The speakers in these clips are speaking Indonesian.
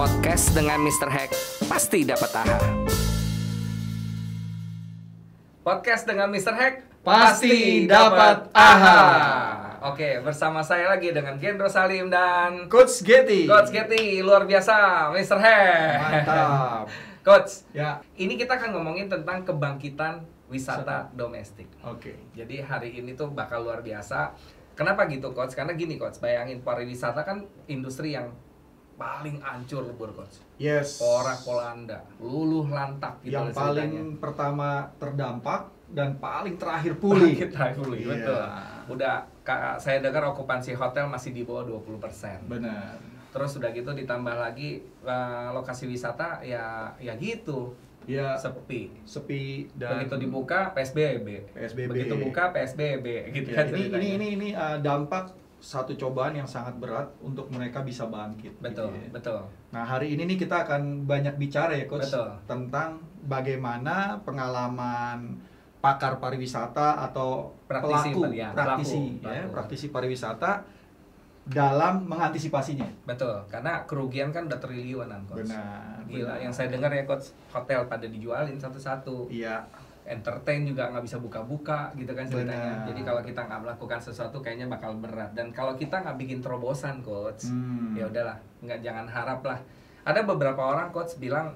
Podcast dengan Mr. Hack pasti dapat AHA. Podcast dengan Mr. Hack pasti dapat AHA. Oke, bersama saya lagi dengan Gendro Salim dan Coach Getty. Coach Getty, luar biasa, Mr. Hack. Mantap. Coach, Ya. ini kita akan ngomongin tentang kebangkitan wisata domestik. Oke. Jadi hari ini tuh bakal luar biasa. Kenapa gitu, Coach? Karena gini, Coach, bayangin pariwisata kan industri yang paling hancur lebur, Coach. Yes. Porak-poranda, luluh lantak gitu Yang lah paling ceritanya. pertama terdampak dan paling terakhir pulih. Kita pulih, Iya. betul. Udah, saya dengar okupansi hotel masih di bawah 20%. Benar. Terus udah gitu ditambah lagi lokasi wisata ya gitu. Ya, Sepi. sepi dan Begitu dibuka PSBB. PSBB. Begitu buka PSBB gitu Ya, kan ini ceritanya. dampak satu cobaan yang sangat berat untuk mereka bisa bangkit. Betul, gitu ya. betul. Nah, hari ini nih kita akan banyak bicara ya, Coach, Betul. tentang bagaimana pengalaman pakar pariwisata atau Praktisi, pelaku, ya, praktisi, pelaku. praktisi pariwisata dalam mengantisipasinya. Betul, karena kerugian kan udah triliunan, Coach. Benar. Gila, benar. yang saya dengar ya, Coach, hotel pada dijualin satu-satu. Iya, Entertain juga nggak bisa buka-buka gitu kan ceritanya. Benar. Jadi kalau kita nggak melakukan sesuatu kayaknya bakal berat. Dan kalau kita nggak bikin terobosan, Coach, ya udahlah, jangan harap lah. Ada beberapa orang, Coach, bilang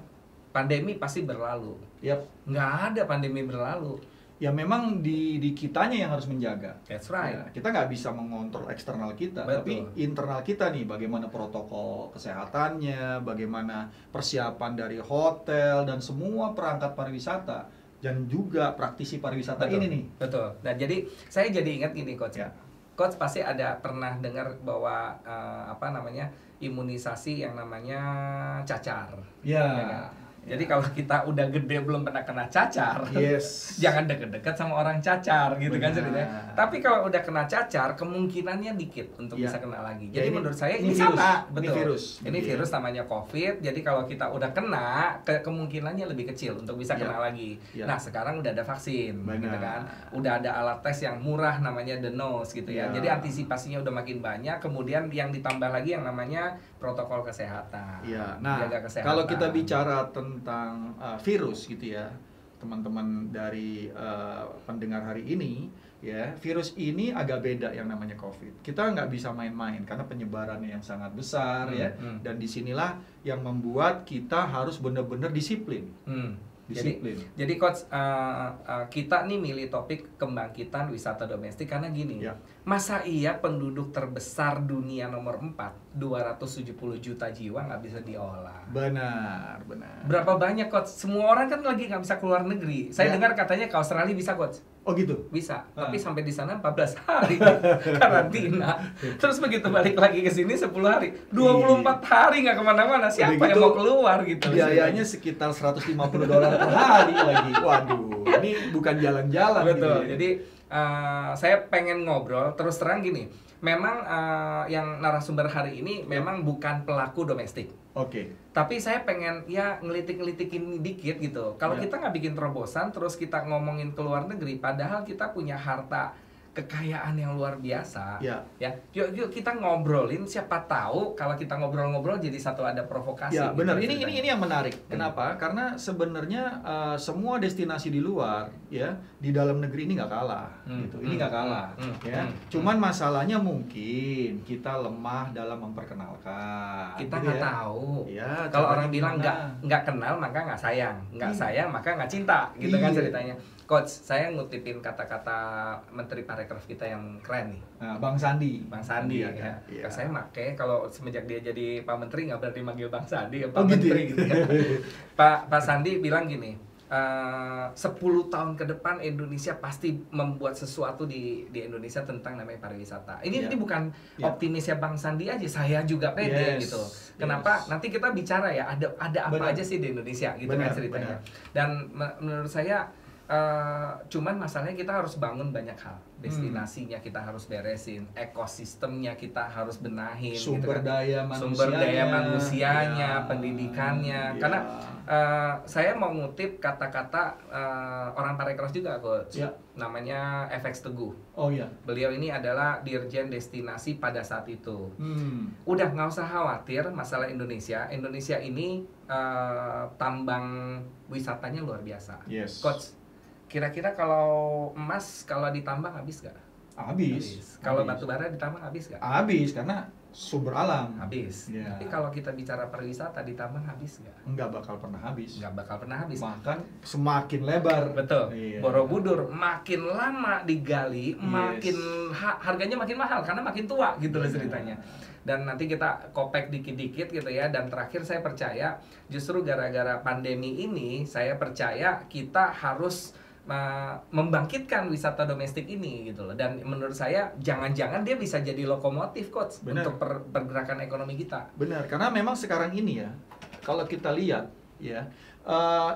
pandemi pasti berlalu. Yap. Nggak ada pandemi berlalu. Ya memang di kitanya yang harus menjaga. That's right. Ya, kita nggak bisa mengontrol eksternal kita, Betul. tapi internal kita nih, bagaimana protokol kesehatannya, bagaimana persiapan dari hotel dan semua perangkat pariwisata dan juga praktisi pariwisata Betul, ini nih. Betul. Nah, jadi saya jadi ingat gini, Coach. Ya. Coach pasti ada pernah dengar bahwa imunisasi yang namanya cacar. Ya. kan? Jadi kalau kita udah gede belum pernah kena cacar, Yes. jangan deket-deket sama orang cacar gitu kan Benar. ceritanya. Tapi kalau udah kena cacar, kemungkinannya dikit untuk Ya. bisa kena lagi. Ya, Jadi ini- menurut saya ini ini virus. sama, Ini betul. virus. Ini Iya. virus namanya COVID. Jadi kalau kita udah kena, kemungkinannya lebih kecil untuk bisa Ya. kena lagi. Ya. Nah, sekarang udah ada vaksin, Benar. gitu kan. Udah ada alat tes yang murah namanya The Nose gitu ya. Ya. Jadi antisipasinya udah makin banyak. Kemudian yang ditambah lagi yang namanya protokol kesehatan. Ya, nah Jaga kesehatan. kalau kita bicara tentang virus gitu ya, teman-teman dari pendengar hari ini, ya virus ini agak beda yang namanya COVID. Kita nggak bisa main-main karena penyebarannya yang sangat besar ya, dan disinilah yang membuat kita harus benar-benar disiplin. Disiplin. Jadi Coach, kita nih milih topik kebangkitan wisata domestik karena gini. Ya. Masa iya penduduk terbesar dunia nomor 4, 270 juta jiwa nggak bisa diolah? Benar, benar. Berapa banyak, Coach? Semua orang kan lagi nggak bisa keluar negeri. Saya Ya. dengar katanya ke Australia bisa, Coach. Oh gitu. Bisa, Ah. tapi sampai di sana 14 hari karantina. Terus begitu balik lagi ke sini 10 hari. 24 hari nggak kemana-mana. Siapa Udah yang gitu, mau keluar gitu? Biayanya sekitar $150 per hari lagi. Waduh, ini bukan jalan-jalan. Betul. gitu ya. Jadi saya pengen ngobrol terus terang gini. Memang yang narasumber hari ini memang bukan pelaku domestik. Oke. Tapi saya pengen ya ngelitik-ngelitikin dikit gitu. Kalau Ya. kita nggak bikin terobosan terus kita ngomongin ke luar negeri, padahal kita punya harta kekayaan yang luar biasa. Ya. Yuk kita ngobrolin, siapa tahu kalau kita ngobrol-ngobrol jadi satu ada provokasi. Ya gitu benar, ceritanya. ini yang menarik. Kenapa? Karena sebenarnya semua destinasi di luar, ya di dalam negeri ini nggak kalah, gitu. Ini nggak kalah, ya. Cuman masalahnya mungkin kita lemah dalam memperkenalkan. Kita gitu nggak ya. tahu. Ya, Kalau caranya orang bilang gimana? nggak kenal maka nggak sayang, nggak Iya. sayang maka nggak cinta, gitu kan Iya. ceritanya. Coach, saya ngutipin kata-kata Menteri Parekraf kita yang keren nih, Nah, Bang Sandi. Bang Sandi Iya, ya. iya. Saya make kalau semenjak dia jadi Pak Menteri nggak berarti manggil Bang Sandi, Pak Oh, gitu Menteri ya? gitu ya. Pak Sandi bilang gini, 10 tahun ke depan Indonesia pasti membuat sesuatu di Indonesia tentang namanya pariwisata. Ini Ya. bukan Ya. optimisnya Bang Sandi aja, saya juga pede Yes, gitu. Kenapa? yes. Nanti kita bicara ya, ada apa Benar. aja sih di Indonesia gitu Benar, kan ceritanya. benar. Dan menurut saya Cuman masalahnya kita harus bangun banyak hal. Destinasinya kita harus beresin, ekosistemnya kita harus benahin, sumber gitu kan. sumber daya manusianya, ya, pendidikannya. ya. Karena saya mau ngutip kata-kata orang Parekraf juga, Coach. Ya. Namanya FX Teguh. Oh iya. Beliau ini adalah Dirjen Destinasi pada saat itu. Udah nggak usah khawatir masalah Indonesia. Indonesia ini tambang wisatanya luar biasa. Yes. Coach, kira-kira kalau emas kalau ditambang habis gak? Habis. Kalau batu bara ditambang habis gak? Habis, karena sumber alam. Habis. Ya. Tapi kalau kita bicara pariwisata ditambang habis gak? Nggak bakal pernah habis. Nggak bakal pernah habis. Bahkan semakin lebar. Betul. Iya. Borobudur makin lama digali, makin harganya makin mahal karena makin tua gitu loh ceritanya. Dan nanti kita kopek dikit-dikit gitu ya. Dan terakhir saya percaya justru gara-gara pandemi ini saya percaya kita harus membangkitkan wisata domestik ini gitu loh. Dan menurut saya jangan-jangan dia bisa jadi lokomotif, Coach. Benar. Untuk pergerakan ekonomi kita. Benar, karena memang sekarang ini ya, kalau kita lihat ya,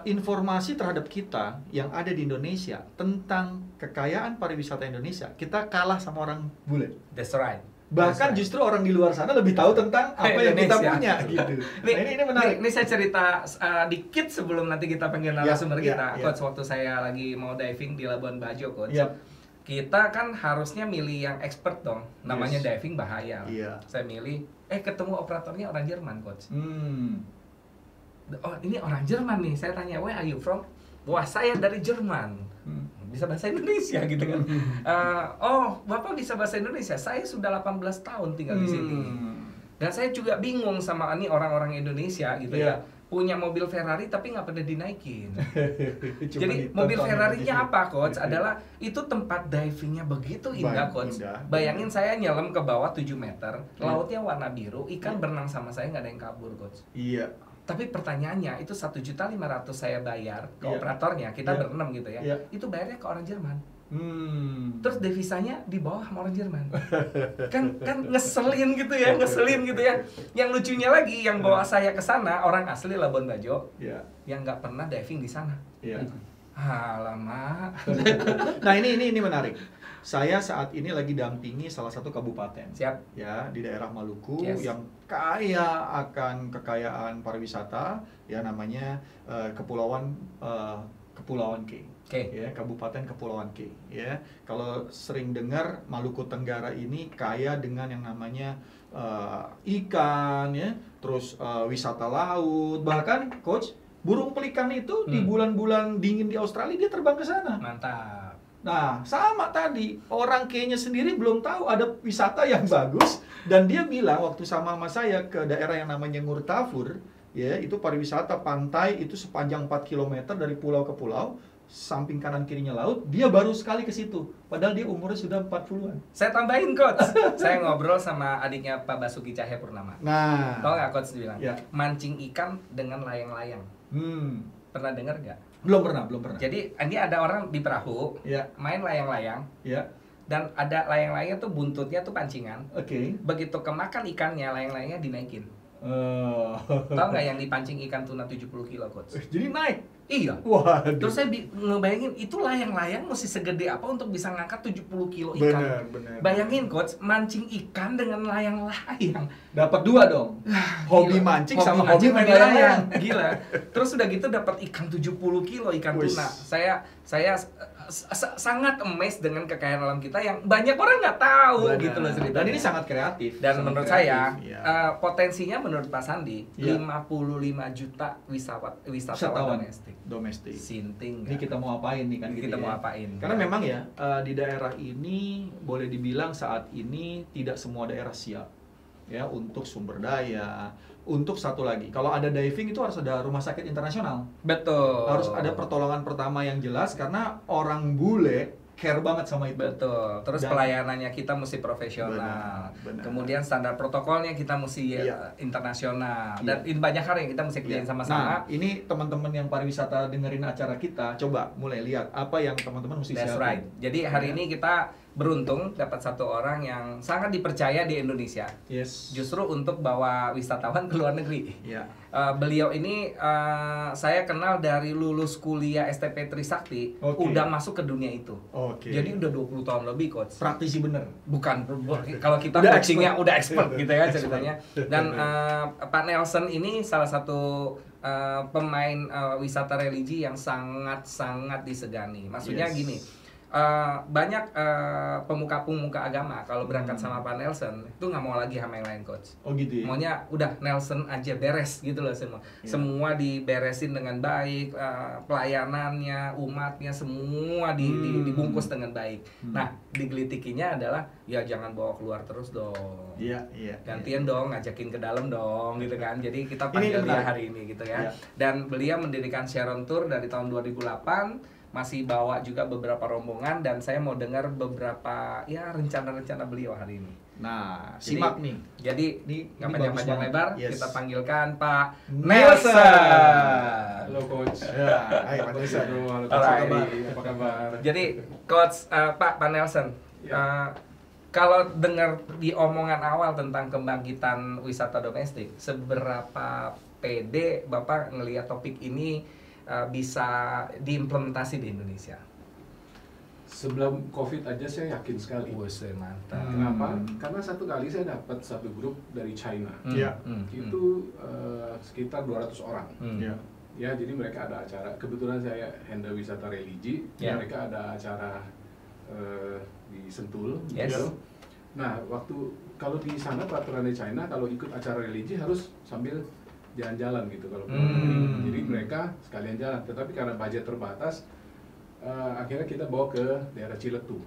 informasi terhadap kita yang ada di Indonesia tentang kekayaan pariwisata Indonesia, kita kalah sama orang bule. That's right. Bahkan justru orang di luar sana lebih tahu tentang apa yang kita punya gitu. Nah, ini menarik. Ini saya cerita dikit sebelum nanti kita panggil narasumber kita. Coach, waktu saya lagi mau diving di Labuan Bajo, Coach. Kita kan harusnya milih yang expert dong. Namanya diving bahaya. Saya milih, ketemu operatornya orang Jerman, Coach. Oh, ini orang Jerman nih. Saya tanya, "Where are you from?" Wah, saya dari Jerman. Bisa bahasa Indonesia gitu kan. Oh, Bapak bisa bahasa Indonesia. Saya sudah 18 tahun tinggal di sini. Dan saya juga bingung sama ini orang-orang Indonesia gitu ya. Punya mobil Ferrari tapi nggak pernah dinaikin. Jadi mobil Ferrari-nya apa, Coach? Adalah itu tempat divingnya begitu indah, Coach. Bayangin saya nyelam ke bawah 7 meter, lautnya warna biru, ikan berenang sama saya nggak ada yang kabur, Coach. Iya. Tapi pertanyaannya itu 1.500.000 saya bayar ke operatornya, kita berenam gitu ya. Itu bayarnya ke orang Jerman. Terus devisanya di bawah sama orang Jerman. kan ngeselin gitu ya, Yang lucunya lagi yang bawa saya ke sana orang asli Labuan Bajo, yang nggak pernah diving di sana. Alamak. Nah, ini menarik. Saya saat ini lagi dampingi salah satu kabupaten. Siap. Ya, di daerah Maluku yang kaya akan kekayaan pariwisata, ya namanya Kepulauan K. Ya, Kabupaten Kepulauan K. Ya, kalau sering dengar Maluku Tenggara ini kaya dengan yang namanya ikan, ya, terus wisata laut, bahkan Coach, burung pelikan itu di bulan-bulan dingin di Australia dia terbang ke sana. Mantap. Nah, sama tadi, orang Kenya sendiri belum tahu ada wisata yang bagus, dan dia bilang waktu sama saya ke daerah yang namanya Ngurtafur, ya, itu pariwisata pantai itu sepanjang 4 km dari pulau ke pulau, samping kanan kirinya laut, dia baru sekali ke situ, padahal dia umurnya sudah 40-an. Saya tambahin, Coach. Saya ngobrol sama adiknya Pak Basuki Cahayapurnama. Nah, tahu nggak, Coach, dia bilang? Mancing ikan dengan layang-layang. Pernah dengar nggak? Belum pernah. Jadi ini ada orang di perahu, main layang-layang, dan ada layang-layang tuh buntutnya tuh pancingan. Begitu kemakan ikannya, layang-layangnya dinaikin. Tahu nggak yang dipancing ikan tuna 70 kilo, Coach? Jadi naik? Iya. Waduh. Terus saya ngebayangin, itu layang-layang mesti segede apa untuk bisa ngangkat 70 kilo ikan. Bener. Bayangin, Coach, mancing ikan dengan layang-layang. Dapat 2 dong. Hobi mancing sama hobi main layang. Gila. Terus udah gitu dapat ikan 70 kilo ikan tuna. Saya sangat amazed dengan kekayaan alam kita yang banyak orang nggak tahu. Gitu loh ceritanya. Dan ini sangat kreatif. Dan menurut saya potensinya menurut Pak Sandi 55 juta wisatawan domestik. Sinting. Ini kita mau apain nih kan? Kita mau apain? Karena memang ya di daerah ini boleh dibilang saat ini tidak semua daerah siap ya untuk sumber daya. Untuk satu lagi, kalau ada diving itu harus ada rumah sakit internasional. Betul. Harus ada pertolongan pertama yang jelas karena orang bule care banget sama itu. Betul. Terus pelayanannya kita mesti profesional. Benar. Kemudian standar protokolnya kita mesti internasional. Dan banyak hal yang kita mesti kerjain sama-sama. Nah, ini teman-teman yang pariwisata dengerin acara kita, coba mulai lihat apa yang teman-teman mesti siapin. That's right. Jadi hari ini kita beruntung dapat satu orang yang sangat dipercaya di Indonesia. Yes. Justru untuk bawa wisatawan ke luar negeri. Ya. Beliau ini saya kenal dari lulus kuliah STP Trisakti, udah masuk ke dunia itu. Jadi udah 20 tahun lebih, Coach. Praktisi bener. Bukan, kalau kita coachingnya udah expert gitu ya ceritanya. Dan Pak Nelson ini salah satu pemain wisata religi yang sangat-sangat disegani. Maksudnya gini, banyak pemuka-pemuka agama kalau berangkat sama Pak Nelson itu nggak mau lagi sama yang lain, Coach. Oh gitu ya? Maunya udah Nelson aja beres gitu loh semua. Semua diberesin dengan baik, pelayanannya, umatnya semua dibungkus dengan baik. Nah, digelitikinya adalah ya jangan bawa keluar terus dong. Iya. Gantian dong, ngajakin ke dalam dong gitu kan. Jadi kita panggil dia hari ini gitu ya. Dan beliau mendirikan Sharon Tour dari tahun 2008. Masih bawa juga beberapa rombongan dan saya mau dengar beberapa ya rencana-rencana beliau hari ini. Nah, simak nih. Jadi nggak panjang-panjang lebar, kita panggilkan Pak Nelson. Halo Coach. Ya, hai Pak Nelson. Apa kabar? Jadi Coach Pak Nelson, kalau dengar di omongan awal tentang kebangkitan wisata domestik, seberapa pede Bapak ngelihat topik ini bisa diimplementasi di Indonesia? Sebelum COVID aja saya yakin sekali. Mantap. Kenapa? Karena satu kali saya dapat satu grup dari China. Itu sekitar 200 orang. Ya, jadi mereka ada acara. Kebetulan saya handle wisata religi. Mereka ada acara di Sentul. Gitu. Nah, kalau di sana peraturan di China kalau ikut acara religi harus sambil jalan-jalan gitu kalau jadi mereka sekalian jalan, tetapi karena budget terbatas akhirnya kita bawa ke daerah Ciletu.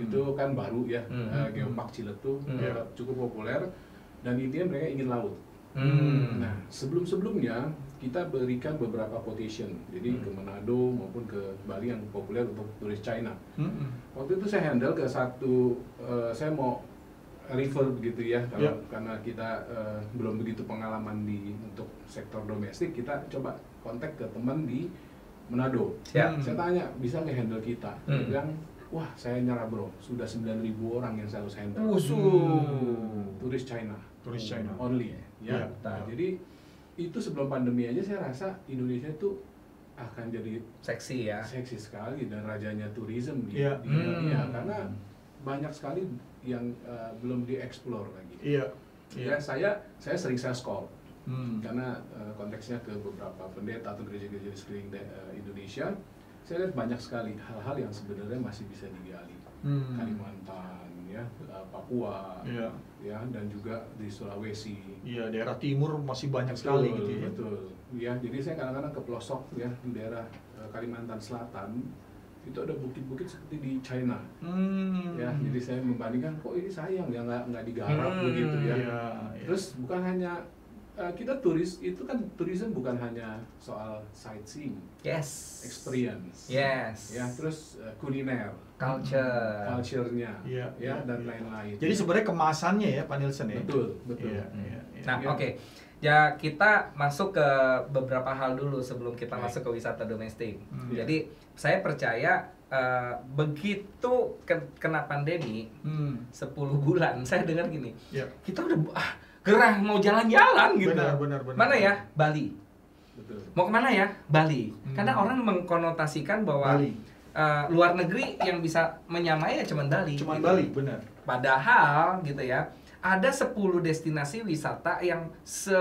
Itu kan baru ya, Geopark Ciletu cukup populer dan intinya mereka ingin laut. Nah, sebelumnya kita berikan beberapa quotation, jadi ke Manado maupun ke Bali yang populer untuk turis China. Waktu itu saya handle ke satu, saya mau refer begitu ya, karena kita belum begitu pengalaman untuk sektor domestik, kita coba kontak ke teman di Manado. Saya tanya, bisa nggak handle kita? Dia bilang, wah saya nyerah bro, sudah 9.000 orang yang saya harus handle. Turis China only ya. Nah, jadi itu sebelum pandemi aja saya rasa Indonesia itu akan jadi seksi sekali dan rajanya tourism di dunia, karena banyak sekali yang belum dieksplor lagi. Ya, saya sering sales call karena konteksnya ke beberapa pendeta atau gereja-gereja di sekeliling Indonesia. Saya lihat banyak sekali hal-hal yang sebenarnya masih bisa digali. Kalimantan, ya, Papua, ya, dan juga di Sulawesi. Iya, daerah timur masih banyak sekali gitu ya. Betul. Ya, jadi saya kadang-kadang ke pelosok ya di daerah Kalimantan Selatan. Itu ada bukit-bukit seperti di China, ya. Jadi saya membandingkan, kok ini sayang ya nggak digarap begitu ya. Terus bukan hanya kita turis, itu kan tourism bukan hanya soal sightseeing, experience, ya. Terus kuliner, culture-nya, ya, dan lain-lain. Jadi sebenarnya kemasannya ya, Pak Nelson ya. Betul. Nah, oke. Ya, kita masuk ke beberapa hal dulu sebelum kita masuk ke wisata domestik. Jadi, saya percaya begitu kena pandemi 10 bulan, saya dengar gini, kita udah gerah mau jalan-jalan gitu. Benar. Mana ya? Bali. Betul. Mau kemana ya? Bali. Karena orang mengkonotasikan bahwa luar negeri yang bisa menyamai ya cuman Bali. Cuman gitu. Bali, benar. Padahal gitu ya, ada 10 destinasi wisata yang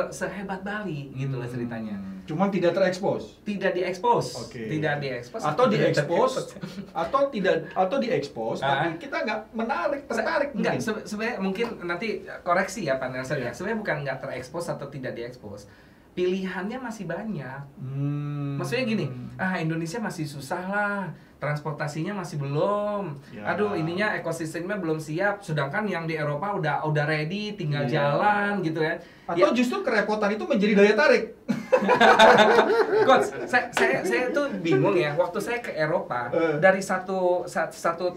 sehebat Bali gitu lah ceritanya. Cuman tidak terekspos. Tidak diekspos. Tidak diekspos. Atau diekspos atau diekspos tapi kita nggak tertarik. Enggak, sebenarnya mungkin nanti koreksi ya Pak Nelson ya. Sebenarnya bukan nggak terekspos atau tidak diekspos. Pilihannya masih banyak. Maksudnya gini, Indonesia masih susah lah, transportasinya masih belum. Aduh, ininya ekosistemnya belum siap. Sedangkan yang di Eropa udah ready, tinggal jalan gitu ya. Atau justru kerepotan itu menjadi daya tarik. Coach, saya tuh bingung ya. Waktu saya ke Eropa, dari satu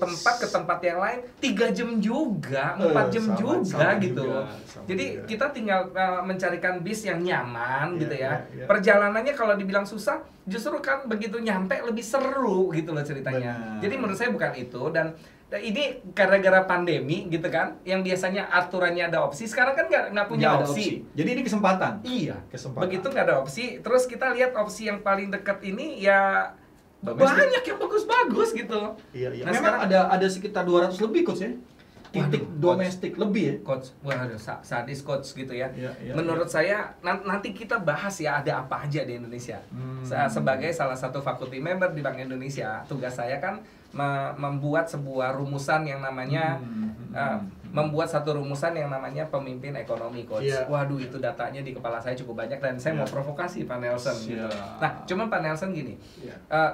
tempat ke tempat yang lain 3 jam juga, 4 jam juga gitu. Jadi kita tinggal mencarikan bis yang nyaman gitu ya. Perjalanannya kalau dibilang susah, justru kan begitu nyampe lebih seru gitu loh ceritanya. Jadi menurut saya bukan itu, dan Nah, ini gara-gara pandemi gitu kan, yang biasanya aturannya ada opsi, sekarang kan nggak punya opsi. Jadi ini kesempatan. Iya, kesempatan. Begitu nggak ada opsi, terus kita lihat opsi yang paling dekat ini ya banyak yang bagus-bagus gitu. Iya. Nah, memang sekarang, ada sekitar 200 lebih coach ya. Titik domestik lebih ya. Coach, waduh, sadis coach gitu ya. Iya, Menurut saya nanti kita bahas ya ada apa aja di Indonesia. Sebagai salah satu faculty member di Bank Indonesia, tugas saya kan membuat sebuah rumusan yang namanya membuat satu rumusan yang namanya pemimpin ekonomi, coach. Waduh, itu datanya di kepala saya cukup banyak dan saya mau provokasi Pak Nelson gitu. Nah, cuman Pak Nelson gini,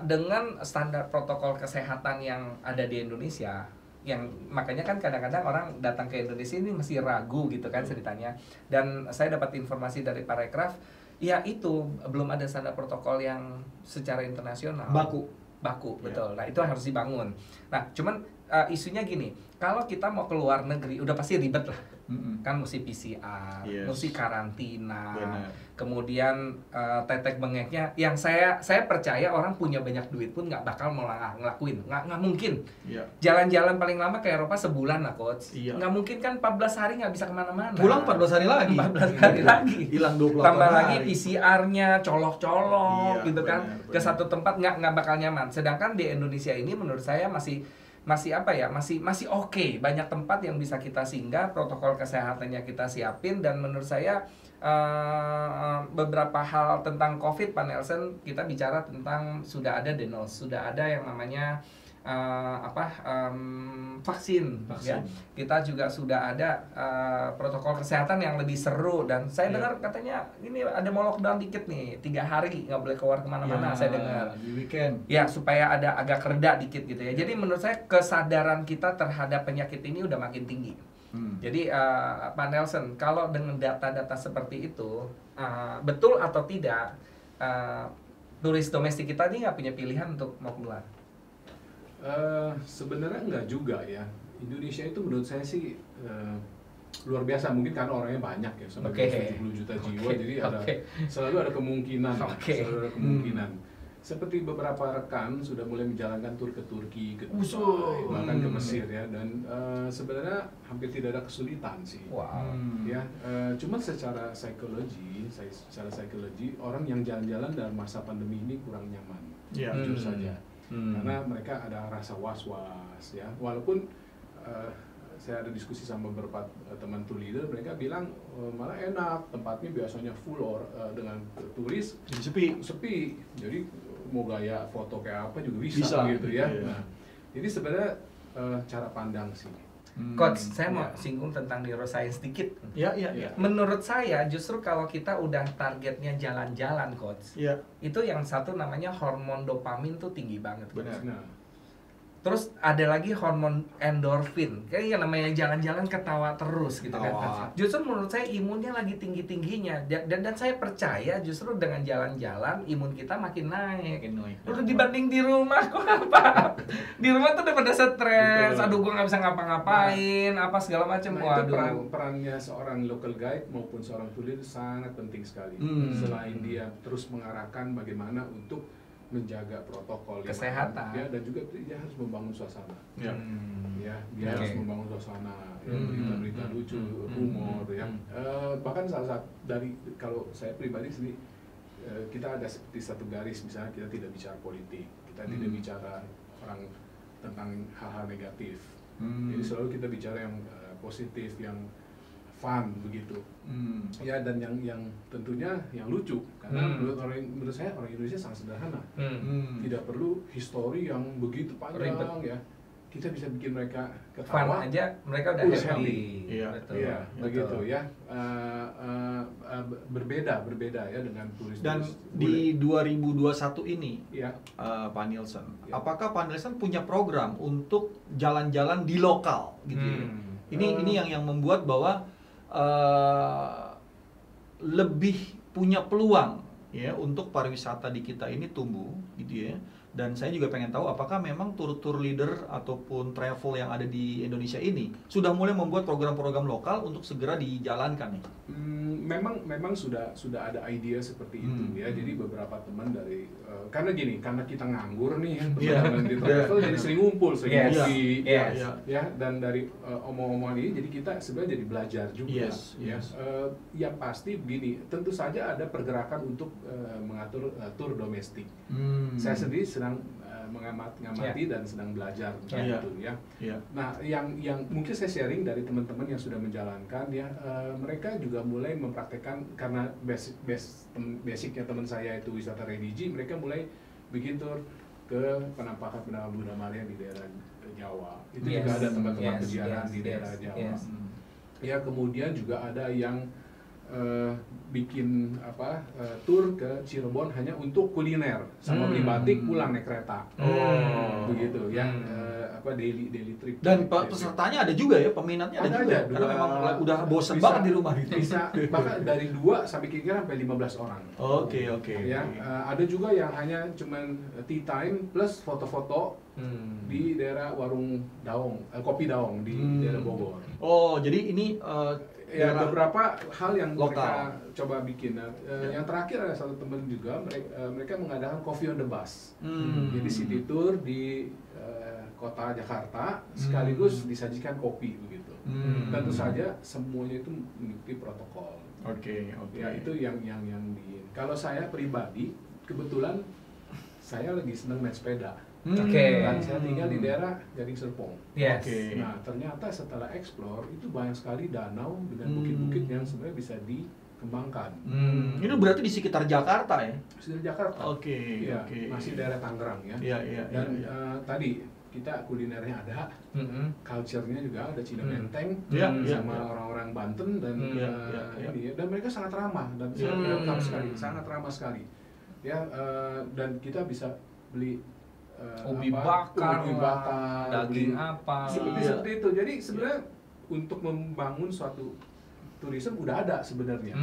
dengan standar protokol kesehatan yang ada di Indonesia, yang makanya kan kadang-kadang orang datang ke Indonesia ini masih ragu gitu kan ceritanya. Dan saya dapat informasi dari Parekraf, ya itu belum ada standar protokol yang secara internasional. Baku, betul. Nah, itu harus dibangun. Nah, cuman isunya gini, kalau kita mau keluar negeri udah pasti ribet lah. Kan mesti PCR, mesti karantina, kemudian tetek bengeknya. Yang saya percaya orang punya banyak duit pun nggak bakal mau ngelakuin, nggak mungkin. Jalan-jalan paling lama ke Eropa sebulan lah, coach. Nggak mungkin kan 14 hari nggak bisa kemana-mana. Pulang 14 hari lagi. 14 hari lagi. Hilang 28 tambah hari. lagi PCR-nya colok-colok gitu kan. Ke satu tempat nggak bakal nyaman. Sedangkan di Indonesia ini menurut saya masih apa ya, masih oke. Banyak tempat yang bisa kita singgah, protokol kesehatannya kita siapin, dan menurut saya beberapa hal tentang COVID, Pak Nelson, kita bicara tentang sudah ada DENOS, sudah ada yang namanya vaksin. Ya. Kita juga sudah ada protokol kesehatan yang lebih seru, dan saya dengar katanya ini ada mau lockdown dikit nih, 3 hari nggak boleh keluar kemana-mana. Saya dengar di weekend ya, supaya ada agak reda dikit gitu ya. Jadi menurut saya kesadaran kita terhadap penyakit ini udah makin tinggi. Jadi Pak Nelson, kalau dengan data-data seperti itu betul atau tidak turis domestik kita ini nggak punya pilihan untuk mau keluar? Sebenarnya enggak juga ya. Indonesia itu menurut saya sih luar biasa, mungkin karena orangnya banyak ya, sampai 70 juta jiwa, jadi selalu ada kemungkinan. Selalu ada kemungkinan. Seperti beberapa rekan sudah mulai menjalankan tur ke Turki, ke Dubai, bahkan ke Mesir ya, dan sebenarnya hampir tidak ada kesulitan sih. Ya, cuma secara psikologi orang yang jalan-jalan dalam masa pandemi ini kurang nyaman, jujur saja. Karena mereka ada rasa was-was ya, walaupun saya ada diskusi sama beberapa teman tour leader, mereka bilang malah enak, tempatnya biasanya full dengan turis, jadi sepi, jadi mau gaya foto kayak apa juga bisa gitu ya. Nah, jadi sebenarnya cara pandang sih. Coach, saya mau singgung tentang neuroscience sedikit. Iya. Menurut saya justru kalau kita udah targetnya jalan-jalan, Coach, itu yang satu namanya hormon dopamin tuh tinggi banget. Benar. Terus ada lagi hormon endorfin, kayak yang namanya jalan-jalan ketawa terus gitu kan. Justru menurut saya imunnya lagi tinggi-tingginya, dan saya percaya justru dengan jalan-jalan imun kita makin naik. Udah dibanding di rumah kok apa? Di rumah tuh udah pada stres, aduh gua nggak bisa ngapa-ngapain, apa segala macam. Nah, itu perannya seorang local guide maupun seorang tour leader sangat penting sekali. Selain dia terus mengarahkan bagaimana untuk menjaga protokol kesehatan ya, dan juga dia harus membangun suasana. Dia harus membangun suasana, berita-berita lucu, humor ya. Bahkan salah satu dari, kalau saya pribadi sendiri, kita ada seperti satu garis, misalnya kita tidak bicara politik, kita tidak bicara orang tentang hal-hal negatif. Jadi selalu kita bicara yang positif, yang fun begitu. Ya, dan yang tentunya yang lucu, karena menurut saya orang Indonesia sangat sederhana. Tidak perlu histori yang begitu panjang ya. Kita bisa bikin mereka ketawa aja, mereka udah happy. Begitu ya. Berbeda ya dengan turis. Dan di 2021 ini, Pak Nielsen, apakah Pak Nielsen punya program untuk jalan-jalan di lokal gitu ya? Ini yang membuat bahwa lebih punya peluang ya untuk pariwisata di kita ini tumbuh gitu ya, Dan saya juga pengen tahu apakah memang tour leader ataupun travel yang ada di Indonesia ini sudah mulai membuat program-program lokal untuk segera dijalankan nih. Memang sudah ada ide seperti itu ya. Jadi beberapa teman dari karena kita nganggur nih teman-teman di travel jadi sering ngumpul, sering ngopi ya, dan dari omong-omongan ini jadi kita sebenarnya jadi belajar juga ya. Yang pasti begini, tentu saja ada pergerakan untuk mengatur tur domestik. Saya sendiri sedang mengamati dan sedang belajar itu ya. Nah, yang mungkin saya sharing dari teman-teman yang sudah menjalankan ya, mereka juga mulai mempraktekkan karena basicnya teman saya itu wisata religi, mereka mulai bikin tur ke penampakan Buddha Maria di daerah Jawa. Itu juga ada tempat-tempat peziarahan di daerah Jawa. Ya, kemudian juga ada yang bikin tur ke Cirebon hanya untuk kuliner sama beli batik pulang naik kereta. Begitu yang daily trip. Dan pesertanya ada juga ya, peminatnya ada juga. Karena memang udah bosen banget di rumah gitu. Bisa bahkan dari 2 sampai kira-kira sampai 15 orang. Oke. Ya, ada juga yang hanya cuman tea time plus foto-foto di daerah warung Daong, kopi Daong di daerah Bogor. Oh, jadi ini ya beberapa hal yang lokal. mereka coba bikin. Yang terakhir ada satu teman juga, mereka mengadakan coffee on the bus. Jadi city tour di kota Jakarta sekaligus disajikan kopi begitu. Tentu saja semuanya itu mengikuti protokol. Oke. Ya, itu yang di. Kalau saya pribadi kebetulan saya lagi senang naik sepeda. Dan saya tinggal di daerah Gading Serpong. Nah, ternyata setelah explore itu banyak sekali danau dengan bukit-bukit yang sebenarnya bisa dikembangkan. Itu berarti di sekitar Jakarta ya? Sekitar Jakarta. Ya, masih daerah Tangerang ya. Dan tadi kita kulinernya ada, culture-nya juga ada, Cina Menteng sama orang-orang Banten dan dan mereka sangat ramah dan sangat ramah sekali. Ya, dan kita bisa beli ubi bakar, daging apa, seperti itu. Jadi sebenarnya untuk membangun suatu tourism udah ada sebenarnya.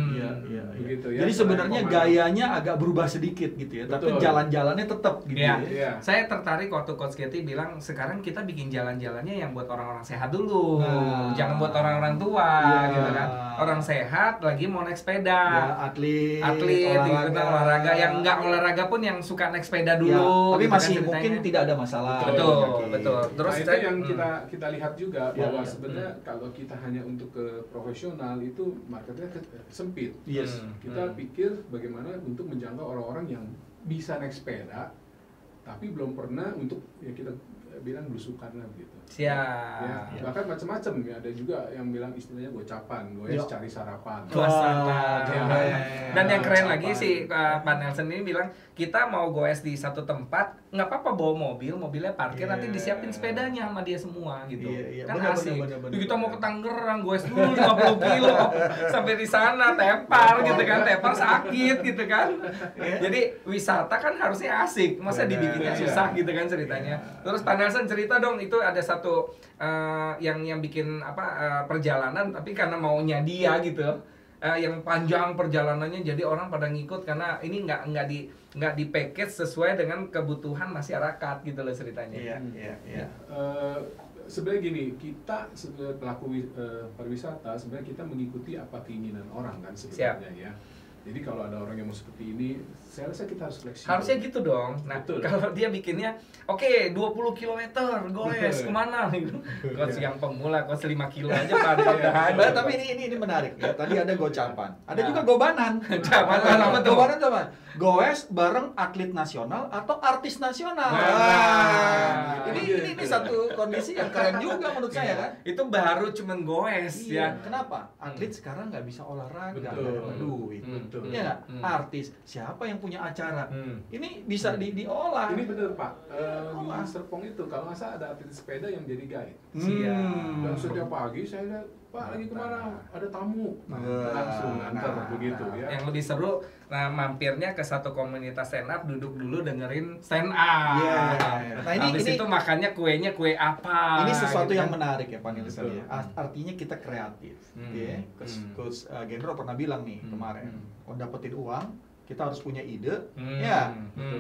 Begitu ya. Jadi sebenarnya gayanya agak berubah sedikit gitu ya, tapi jalan-jalannya tetap gitu ya. Saya tertarik waktu Coach Getty bilang sekarang kita bikin jalan-jalannya yang buat orang-orang sehat dulu, jangan buat orang-orang tua gitu kan. Orang sehat lagi mau naik sepeda, atlet olahraga, yang nggak olahraga pun yang suka naik sepeda dulu. Tapi gitu masih kan, mungkin tidak ada masalah. Betul. Terus itu yang kita lihat juga bahwa sebenarnya kalau kita hanya untuk ke profesional itu marketnya sempit. Kita pikir bagaimana untuk menjangkau orang-orang yang bisa naik sepeda tapi belum pernah untuk kita bilang belusukan lah begitu. Siap. Bahkan macam-macam ya, ada juga yang bilang istilahnya gocapan, cari sarapan. Dan yang keren lagi si Pak Nelson ini bilang kita mau goes di satu tempat nggak apa-apa bawa mobilnya parkir, nanti disiapin sepedanya sama dia semua gitu. Kan asik. Kita mau ke Tangerang goes dulu 50 kilo sampai di sana tepar gitu kan, tepar sakit gitu kan. Jadi wisata kan harusnya asik, masa dibikinnya susah gitu kan ceritanya. Terus Pak Nelson cerita dong, itu ada satu yang bikin perjalanan tapi karena maunya dia gitu, yang panjang perjalanannya jadi orang pada ngikut karena ini nggak di package sesuai dengan kebutuhan masyarakat gitu loh ceritanya. Sebenarnya gini, kita sebagai pelaku pariwisata sebenarnya kita mengikuti apa keinginan orang kan sebenarnya ya. Jadi kalau ada orang yang mau seperti ini, saya rasa kita harus fleksibel. Harusnya gitu dong. Nah, kalau dia bikinnya, oke, 20 km, goes, kemana? Coach yang pemula, coach 5 kilo aja pada. Tapi ini menarik ya. Tadi ada gocapan, ada juga gobanan. Apa tuh? Gobanan apa? Goes bareng atlet nasional atau artis nasional. Ini satu kondisi yang keren juga menurut saya kan. Itu baru cuman goes ya. Kenapa? Atlet sekarang nggak bisa olahraga, nggak ada duit. Ya, artis siapa yang punya acara ini bisa diolah. Ini bener Pak, di Serpong itu kalau nggak salah ada atlet sepeda yang jadi guide. Dan setiap pagi saya lihat, Pak lagi kemana? Ada tamu, langsung antar begitu ya. Yang lebih seru, mampirnya ke satu komunitas stand up, duduk dulu dengerin stand up. Nah ini itu makannya kuenya kue apa? Ini sesuatu yang menarik ya Pak Nilson ya. Artinya kita kreatif. Coach Gendro pernah bilang nih kemarin, kalau dapetin uang kita harus punya ide,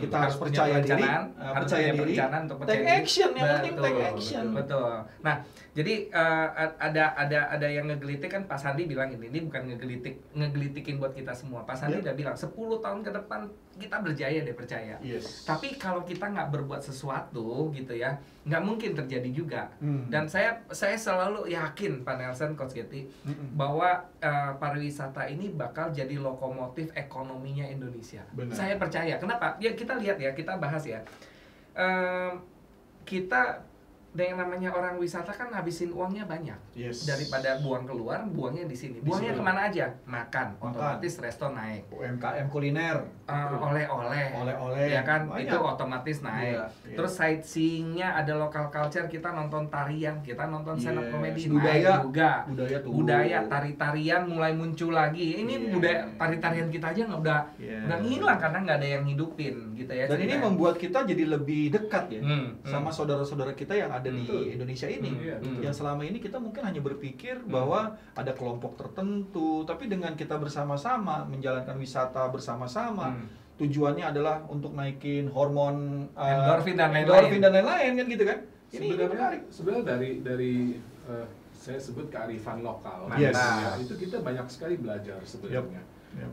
kita harus percaya diri, take action, yang penting take action. Betul. Nah, jadi ada yang ngegelitik kan, Pak Sandi bilang ini bukan ngegelitikin buat kita semua. Pak Sandi udah bilang 10 tahun ke depan kita berjaya deh, percaya. Tapi kalau kita nggak berbuat sesuatu gitu ya, nggak mungkin terjadi juga. Dan saya selalu yakin, Pak Nelson, Coach Getty, bahwa pariwisata ini bakal jadi lokomotif ekonominya Indonesia. Benar. Saya percaya. Kenapa? Ya kita lihat ya, kita bahas ya. Kita yang namanya orang wisata kan habisin uangnya banyak. Daripada buang keluar, buangnya di sini. Buangnya kemana aja? Makan. Otomatis resto naik. UMKM kuliner. Oleh-oleh. Ya kan? Banyak. Itu otomatis naik. Terus sightseeingnya ada local culture, kita nonton tarian, kita nonton stand up comedy, budaya juga. Budaya tari-tarian mulai muncul lagi. Ini budaya tari-tarian kita aja udah ngilang karena nggak ada yang hidupin gitu ya. Dan ini membuat kita jadi lebih dekat ya sama saudara-saudara kita yang ada di Indonesia ini, yang selama ini kita mungkin hanya berpikir bahwa ada kelompok tertentu, tapi dengan kita bersama-sama menjalankan wisata bersama-sama, tujuannya adalah untuk naikin hormon endorfin dan lain-lain kan gitu kan. Sebenarnya dari saya sebut kearifan lokal. Itu kita banyak sekali belajar sebenarnya.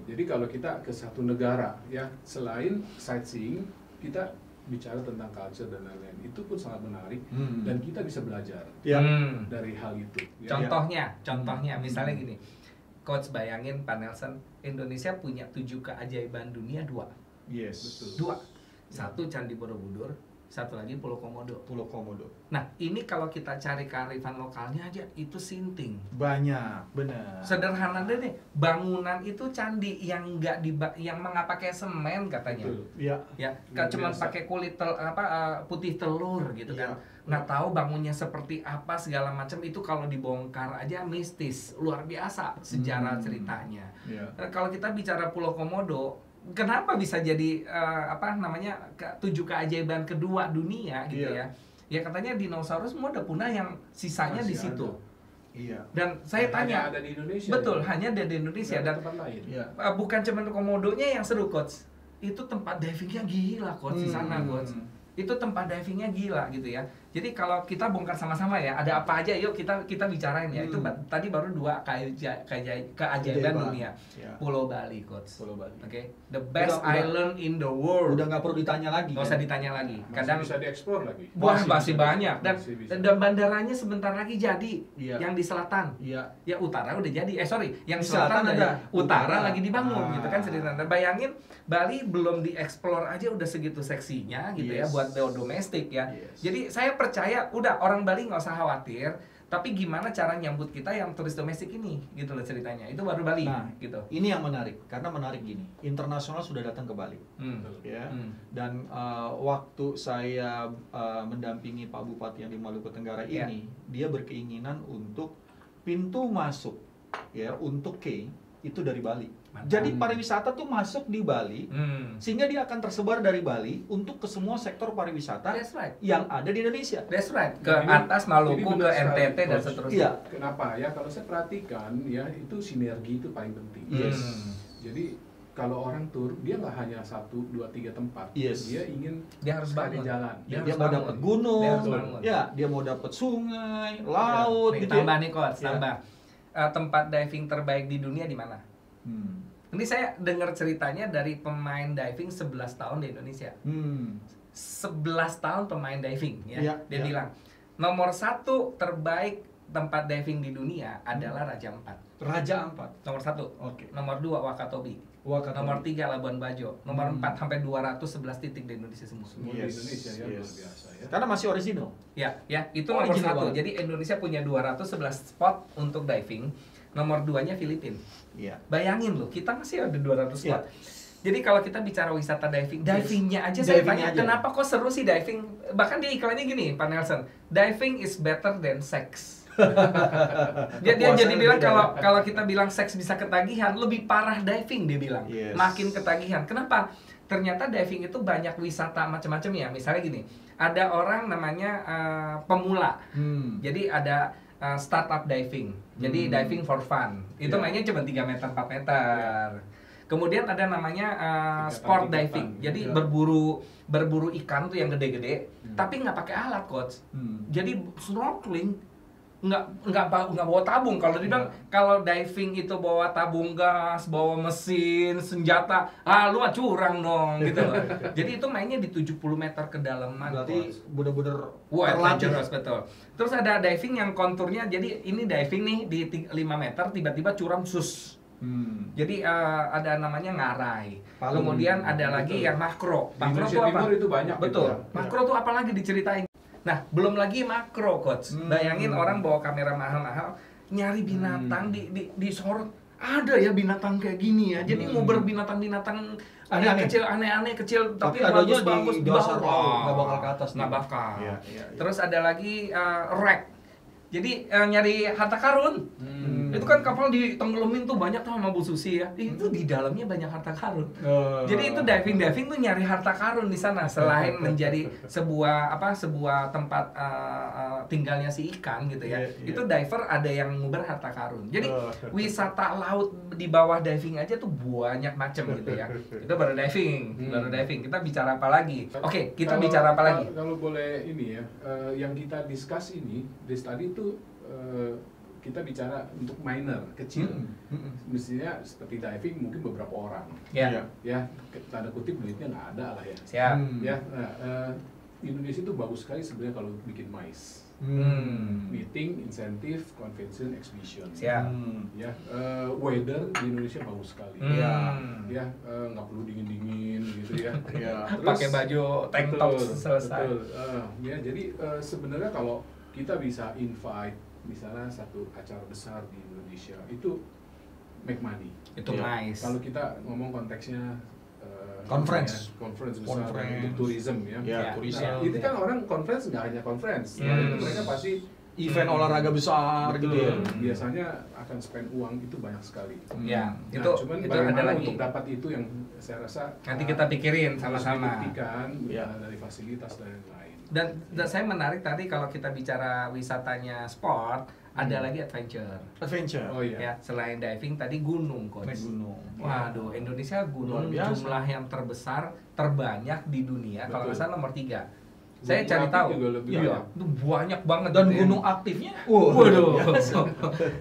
Jadi kalau kita ke satu negara ya, selain sightseeing, kita bicara tentang culture dan lain-lain, itu pun sangat menarik dan kita bisa belajar dari hal itu. Contohnya misalnya gini, Coach bayangin Pak Nelson, Indonesia punya 7 keajaiban dunia 2. Betul. 2. Satu Candi Borobudur, satu lagi Pulau Komodo. Nah, ini kalau kita cari kearifan lokalnya aja, itu sinting. Banyak, benar. Sederhana deh, bangunan itu candi yang yang nggak pakai semen katanya. Betul. Ya, kan cuma pakai kulit putih telur gitu kan. Nggak tahu bangunnya seperti apa segala macam, itu kalau dibongkar aja mistis, luar biasa sejarah ceritanya. Kalau kita bicara Pulau Komodo, kenapa bisa jadi 7 keajaiban kedua dunia gitu ya? Ya katanya dinosaurus semua udah punah, yang sisanya di situ. Dan saya tanya, ada di Indonesia. Betul, hanya ada di Indonesia dan tempat lain. Bukan cuma Komodonya yang seru, Coach. Itu tempat divingnya gila, Coach, di sana, Coach. Itu tempat divingnya gila gitu ya. Jadi kalau kita bongkar sama-sama ya, ada apa aja, yuk kita bicarain ya. Itu tadi baru 2 keajaiban dunia. Pulau Bali, Coach. Oke. The best island in the world. Udah nggak perlu ditanya lagi. Nggak usah ditanya lagi. Kadang bisa dieksplor lagi. Wah, masih banyak. Dan bandaranya sebentar lagi jadi. Yang di selatan. Ya utara udah jadi. Yang di selatan ada. Utara lagi dibangun gitu kan ceritanya. Bayangin Bali belum dieksplor aja udah segitu seksinya gitu ya buat domestik ya. Jadi saya percaya udah orang Bali nggak usah khawatir, tapi gimana cara nyambut kita yang turis domestik ini gitu loh ceritanya. Itu baru Bali gitu. Ini yang menarik, karena menarik gini, internasional sudah datang ke Bali. Dan waktu saya mendampingi Pak Bupati yang di Maluku Tenggara ini, dia berkeinginan untuk pintu masuk ya untuk K itu dari Bali. Jadi pariwisata tuh masuk di Bali, sehingga dia akan tersebar dari Bali untuk ke semua sektor pariwisata yang ada di Indonesia. That's right. Ke atas Maluku, ke NTT dan seterusnya. Kenapa ya? Kalau saya perhatikan ya, itu sinergi itu paling penting. Jadi kalau orang tur, dia nggak hanya 1, 2, 3 tempat. Dia harus bangun jalan. Dia mau dapat gunung, dia mau dapat sungai, laut. Gitu tambah nih, Coach, tambah. Tempat diving terbaik di dunia di mana? Ini saya dengar ceritanya dari pemain diving 11 tahun di Indonesia. 11 tahun pemain diving ya. Dia bilang nomor 1 terbaik tempat diving di dunia adalah Raja Ampat. Nomor 1. Nomor 2 Wakatobi. Nomor 3 Labuan Bajo. Nomor 4 sampai 211 titik di Indonesia semua. Di Indonesia ya, luar biasa ya. Karena masih original. Ya, itu nomor 1. Jadi Indonesia punya 211 spot untuk diving. Nomor 2-nya Filipina. Bayangin loh, kita masih ada 200 spot. Jadi kalau kita bicara wisata divingnya aja saya tanya, kenapa kok seru sih diving? Bahkan di iklannya gini, Pak Nelson, diving is better than sex. dia jadi bilang kalau kita bilang seks bisa ketagihan, lebih parah diving dia bilang. Makin ketagihan. Kenapa? Ternyata diving itu banyak wisata macam-macam ya. Misalnya gini, ada orang namanya pemula. Jadi ada startup diving. Jadi diving for fun. Itu mainnya cuma 3 meter 4 meter. Kemudian ada namanya sport diving. Jadi berburu ikan tuh yang gede-gede, tapi nggak pakai alat, coach. Jadi snorkeling nggak bawa tabung. Kalau dibilang kalau diving itu bawa tabung gas, bawa mesin, senjata, lu mah curang dong gitu loh. Jadi itu mainnya di 70 meter kedalaman. Berarti bener-bener terlatih, betul. Terus ada diving yang konturnya, jadi ini diving nih di 5 meter tiba-tiba curam sus. Jadi ada namanya ngarai. Kemudian ada lagi yang makro. Makro itu apa? Itu banyak. Betul. Makro tuh apalagi diceritain. Nah, belum lagi makro, coach. Bayangin orang bawa kamera mahal-mahal nyari binatang di sorot. Ada ya binatang kayak gini ya. Jadi ngobrol binatang-binatang aneh-aneh kecil tapi bagus di dasar bawah. nggak bakal ke atas. Nggak bakal. Ya. Terus ada lagi wreck. Jadi nyari harta karun. Itu kan kapal ditenggelamin tuh banyak tuh sama Bu Susi ya. Itu di dalamnya banyak harta karun. Jadi itu diving tuh nyari harta karun di sana selain menjadi sebuah tempat tinggalnya si ikan gitu ya. Itu diver ada yang nguber harta karun. Jadi wisata laut di bawah diving aja tuh banyak macam gitu ya. Itu baru diving. Kita bicara apa lagi? Oke, kita bicara apa lagi? Kalau boleh ini ya, yang kita discuss ini, di study itu kita bicara untuk minor kecil, mestinya seperti diving mungkin beberapa orang, ya tanda kutip duitnya nggak ada lah ya. Siap. Ya, Indonesia itu bagus sekali sebenarnya kalau bikin MICE, meeting, insentif, convention, exhibition. Siap. Ya, weather di Indonesia bagus sekali. Ya, nggak perlu dingin gitu ya. Pakai baju tank top selesai. Betul. Ya, jadi sebenarnya kalau kita bisa invite misalnya satu acara besar di Indonesia itu make money. Itu nice. Kalau kita ngomong konteksnya conference besar untuk tourism ya. Tourism. Nah, itu kan orang conference nggak hanya conference, mereka pasti event olahraga besar gitu ya. Biasanya akan spend uang itu banyak sekali. Ya, cuman itu bagaimana ada lagi untuk dapat itu yang saya rasa nanti kita pikirin sama-sama. Dibuktikan dari fasilitas dan lain-lain. Dan saya menarik tadi kalau kita bicara wisatanya sport, ada lagi adventure. Oh iya. Ya, selain diving tadi gunung, coach. Gunung. Waduh, Indonesia gunung jumlah yang terbesar, terbanyak di dunia. Kalau nggak salah nomor 3. Saya cari tahu. Iya, itu banyak banget. Dan gunung aktifnya, waduh.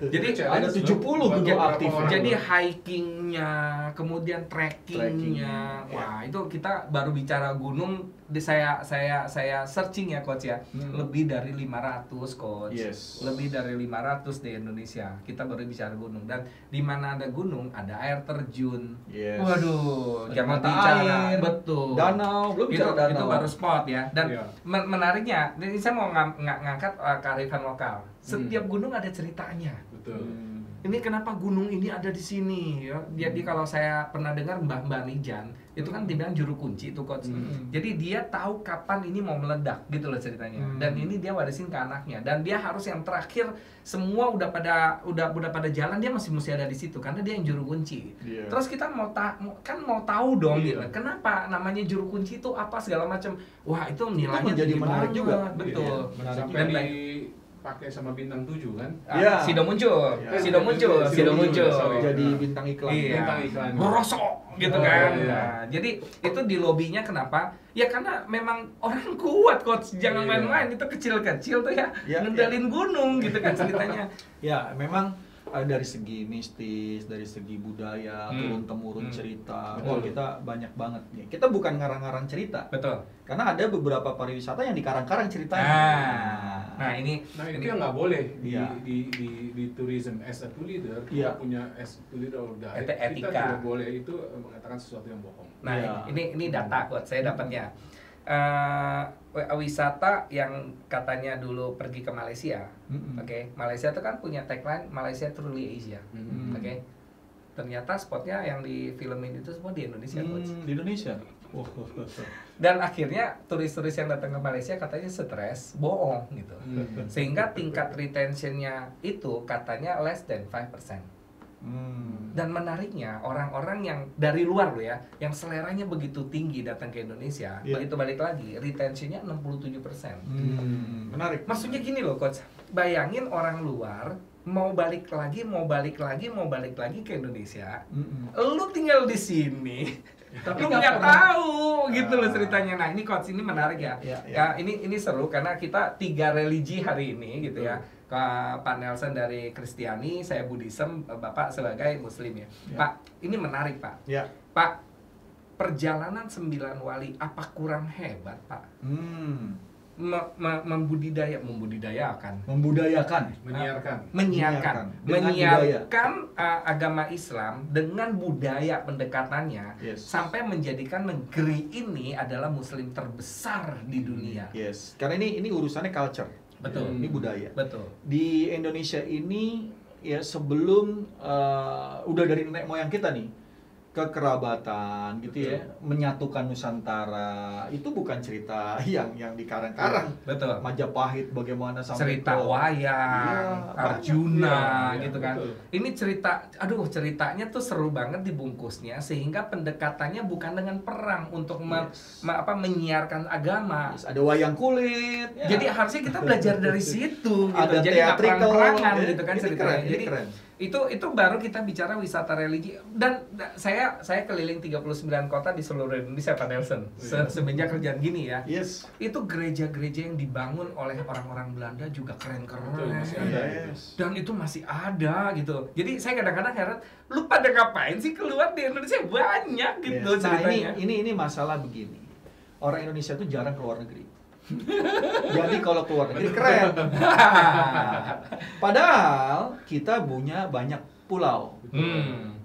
Jadi ada 70 gunung aktif. Jadi hikingnya, kemudian trekkingnya, wah itu kita baru bicara gunung. Saya searching ya, coach ya, lebih dari 500 coach, lebih dari 500 di Indonesia. Kita baru bicara gunung, dan di mana ada gunung ada air terjun. Waduh, jangan bicara betul. Danau, belum bicara danau. Itu baru spot ya. Dan menariknya, ini saya mau ngangkat kearifan lokal. Setiap gunung ada ceritanya. Betul. Ini kenapa gunung ini ada di sini ya? Jadi kalau saya pernah dengar Mbah Nijan, itu kan dibilang juru kunci itu, coach. Jadi dia tahu kapan ini mau meledak gitu loh ceritanya. Dan ini dia warisin ke anaknya, dan dia harus yang terakhir semua udah pada jalan, dia masih ada di situ karena dia yang juru kunci. Terus kita mau tahu dong gitu. Kenapa namanya juru kunci itu apa segala macam. Wah, itu nilainya menjadi menarik juga. Betul. Sampai pakai sama bintang 7 kan? Sido muncul. Jadi bintang iklan. Bintang iklan. Merosok gitu kan. Nah, jadi itu di lobinya kenapa? Ya karena memang orang kuat, coach. Jangan main-main, itu kecil-kecil tuh ya. Ngendalin gunung gitu kan ceritanya. Ya, memang dari segi mistis, dari segi budaya, turun-temurun cerita. Kita banyak banget nih. Kita bukan ngarang-ngarang cerita. Betul. Karena ada beberapa pariwisata yang dikarang-karang ceritanya. Nah, ini yang nggak boleh di tourism as a tour leader. Kita punya as tour leader or guide. Etika. Kita tidak boleh itu mengatakan sesuatu yang bohong. Nah, ini data, coach. Saya dapatnya. Wisata yang katanya dulu pergi ke Malaysia, Malaysia itu kan punya tagline Malaysia Truly Asia, ternyata spotnya yang di filmin itu semua di Indonesia, coach. Di Indonesia. Dan akhirnya turis-turis yang datang ke Malaysia katanya stres, bohong gitu, sehingga tingkat retentionnya itu katanya less than 5%. Dan menariknya orang-orang yang dari luar loh ya, yang seleranya begitu tinggi datang ke Indonesia, begitu balik lagi retentionnya 67%. Menarik. Maksudnya gini loh, coach, bayangin orang luar mau balik lagi ke Indonesia. Lu tinggal di sini. Tapi nggak tahu gitu loh ceritanya. Nah ini coach, ini menarik ya. Ya ini seru karena kita 3 religi hari ini gitu ya. Pak Nelson dari Kristiani, saya Buddhism, Bapak sebagai Muslim ya. Pak, ini menarik Pak. Pak, perjalanan 9 wali apa kurang hebat Pak? menyiarkan agama Islam dengan budaya pendekatannya sampai menjadikan negeri ini adalah Muslim terbesar di dunia. Karena ini urusannya culture. Betul. Ini budaya. Betul. Di Indonesia ini ya sebelum udah dari nenek moyang kita nih, kekerabatan gitu ya, menyatukan Nusantara itu bukan cerita yang dikarang-karang. Betul. Majapahit bagaimana sampai cerita wayang, Arjuna gitu kan. Betul. Ini ceritanya tuh seru banget dibungkusnya sehingga pendekatannya bukan dengan perang untuk menyiarkan agama. Ada wayang kulit. Jadi harusnya kita belajar dari situ gitu. Ada jadi nggak perang-perangan gitu kan ceritanya. Keren, jadi keren. Itu baru kita bicara wisata religi. Dan saya keliling 39 kota di seluruh Indonesia Pak Nelson. Semenjak kerjaan gini ya. Itu gereja-gereja yang dibangun oleh orang-orang Belanda juga keren-keren. Dan itu masih ada gitu. Jadi saya kadang-kadang heran, lu pada ngapain sih keluar di Indonesia? Banyak gitu ceritanya. Nah ini masalah begini. Orang Indonesia tuh jarang keluar negeri. Jadi kalau keluar negeri keren. Padahal kita punya banyak pulau.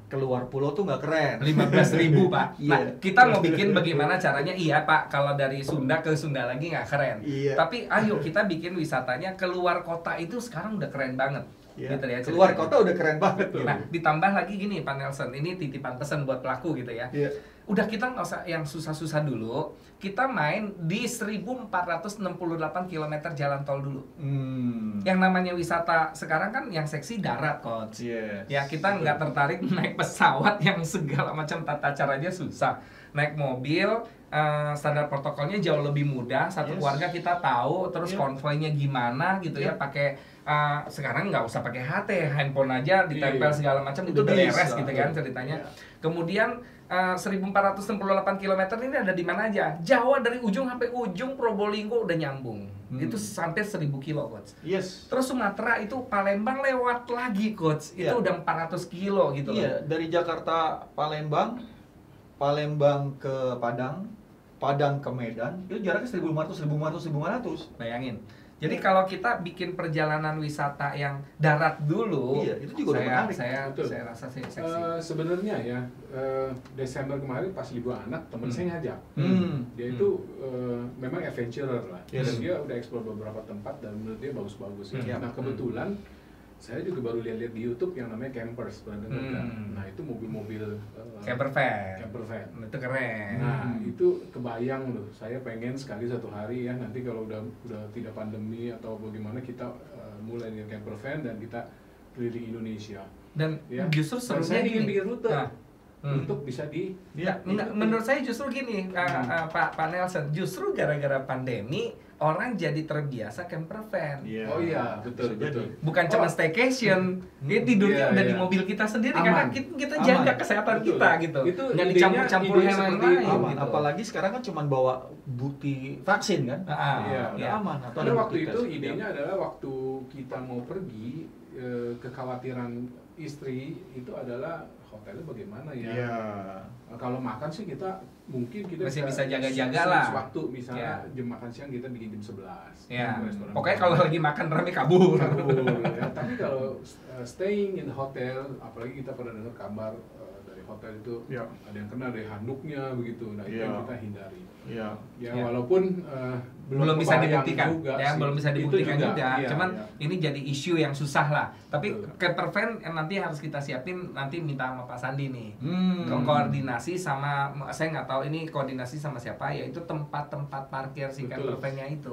Keluar pulau tuh nggak keren. 15.000 Pak. Nah kita mau bikin bagaimana caranya? Iya Pak, kalau dari Sunda ke Sunda lagi nggak keren. Tapi ayo kita bikin wisatanya keluar kota itu sekarang udah keren banget. Gitu ya, keluar kota udah keren banget. Nah ditambah lagi gini Pak Nelson, ini titipan pesan buat pelaku gitu ya. Udah kita nggak usah yang susah-susah dulu, kita main di 1468 km jalan tol dulu. Yang namanya wisata sekarang kan yang seksi darat Coach. Ya kita nggak tertarik naik pesawat yang segala macam tata caranya susah. Naik mobil, standar protokolnya jauh lebih mudah, satu keluarga kita tahu, terus konvoynya gimana gitu ya, pakai sekarang nggak usah pakai HT, handphone aja ditempel segala macam itu beres gitu kan ceritanya. Kemudian 1468 km ini ada di mana aja? Jawa dari ujung sampai ujung, Probolinggo udah nyambung. Itu sampai 1000 kilo, Coach. Terus Sumatera itu Palembang lewat lagi, Coach. Itu udah 400 kilo gitu loh. Dari Jakarta Palembang ke Padang, Padang ke Medan, itu jaraknya 1500. Bayangin. Jadi kalau kita bikin perjalanan wisata yang darat dulu, itu juga menarik. Saya rasa sih seksi. Sebenarnya ya, Desember kemarin pas libur anak, temen saya ngajak. Dia itu memang adventurer lah. Dan dia udah explore beberapa tempat dan menurut dia bagus-bagus. Nah kebetulan saya juga baru lihat di YouTube yang namanya campers, pernah dengar kan? Nah itu mobil-mobil camper van. Itu keren. Nah itu kebayang loh. Saya pengen sekali satu hari ya nanti kalau udah tidak pandemi atau bagaimana kita mulai dengan camper van dan kita keliling Indonesia. Dan justru serunya saya ingin gini. bikin rute. Untuk bisa menurut saya justru gini Pak Nelson, justru gara-gara pandemi orang jadi terbiasa camper van. Oh iya, betul. Bukan cuma staycation, dia tidurnya udah di mobil kita sendiri karena kita jaga kesehatan kita gitu. Itu nggak dicampur-campur yang lain. Gitu. Apalagi sekarang kan cuma bawa bukti vaksin kan? Aman. Karena waktu itu idenya adalah waktu kita mau pergi, kekhawatiran istri itu adalah hotelnya bagaimana ya? Kalau makan sih kita masih bisa jaga-jaga lah. Waktu misalnya jam makan siang kita bikin jam 11. Pokoknya kalau lagi makan rame kabur. Ya. Tapi kalau staying in the hotel, apalagi kita pernah dengar kabar dari hotel itu ada yang kena dari handuknya begitu. Nah itu yang kita hindari. Walaupun belum bisa dibuktikan juga belum bisa dibuktikan juga. Cuman ini jadi isu yang susah lah. Tapi camper van nanti harus kita siapin, nanti minta sama Pak Sandi nih. Koordinasi sama, saya nggak tahu ini koordinasi sama siapa, yaitu tempat-tempat parkir si camper van-nya itu.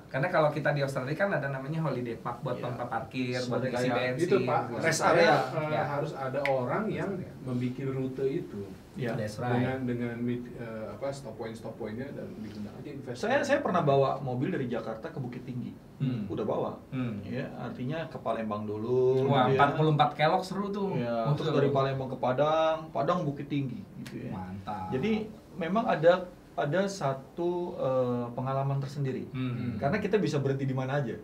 Karena kalau kita di Australia kan ada namanya holiday park buat tempat parkir, buat isi bensin. Itu Pak, rest area harus ada orang yang membuat rute itu. That's right. Dengan stop point-nya dan diundang aja investor. Saya pernah bawa mobil dari Jakarta ke Bukit Tinggi. Udah bawa. Ya, artinya ke Palembang dulu. Wah, gitu ya. 44 kelok seru tuh. Ya, terus dari Palembang ke Padang Bukit Tinggi gitu ya. Mantap. Jadi memang ada satu pengalaman tersendiri. Karena kita bisa berhenti di mana aja.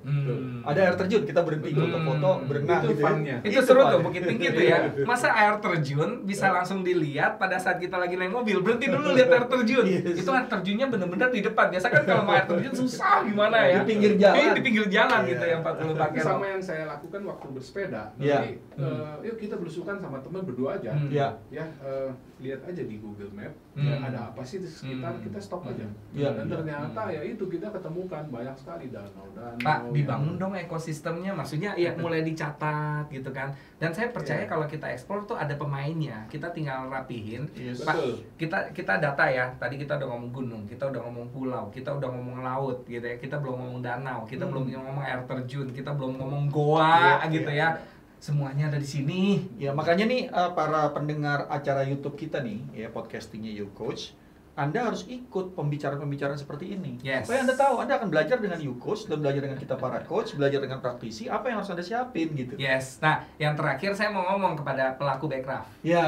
Ada air terjun, kita berhenti foto-foto, berenang itu gitu ya. Itu seru tuh, Bukit Tinggi tuh ya. Masa air terjun bisa langsung dilihat pada saat kita lagi naik mobil. Berhenti dulu lihat air terjun. Itu air terjunnya bener-bener di depan. Biasa kan kalau mau air terjun susah gimana ya. Di pinggir jalan. Di pinggir jalan gitu ya, 44 kelok. Sama yang saya lakukan waktu bersepeda. Jadi yuk kita belusukan sama teman berdua aja. Lihat aja di Google Map. Ada apa sih di sekitar, kita stop aja. Dan ternyata ya itu kita ketemukan banyak sekali danau-danau. Pak, dibangun dong ekosistemnya, maksudnya ya mulai dicatat gitu kan. Dan saya percaya kalau kita eksplor tuh ada pemainnya, kita tinggal rapihin. Pak, kita data ya. Tadi kita udah ngomong gunung, kita udah ngomong pulau, kita udah ngomong laut gitu ya. Kita belum ngomong danau, kita belum ngomong air terjun, kita belum ngomong goa gitu ya. Semuanya ada di sini. Ya, makanya nih para pendengar acara YouTube kita nih, ya podcastingnya You Coach, Anda harus ikut pembicaraan-pembicaraan seperti ini. Supaya Anda tahu, Anda akan belajar dengan You Coach dan belajar dengan kita para coach, belajar dengan praktisi, apa yang harus Anda siapin gitu. Nah, yang terakhir saya mau ngomong kepada pelaku Backcraft. Ya.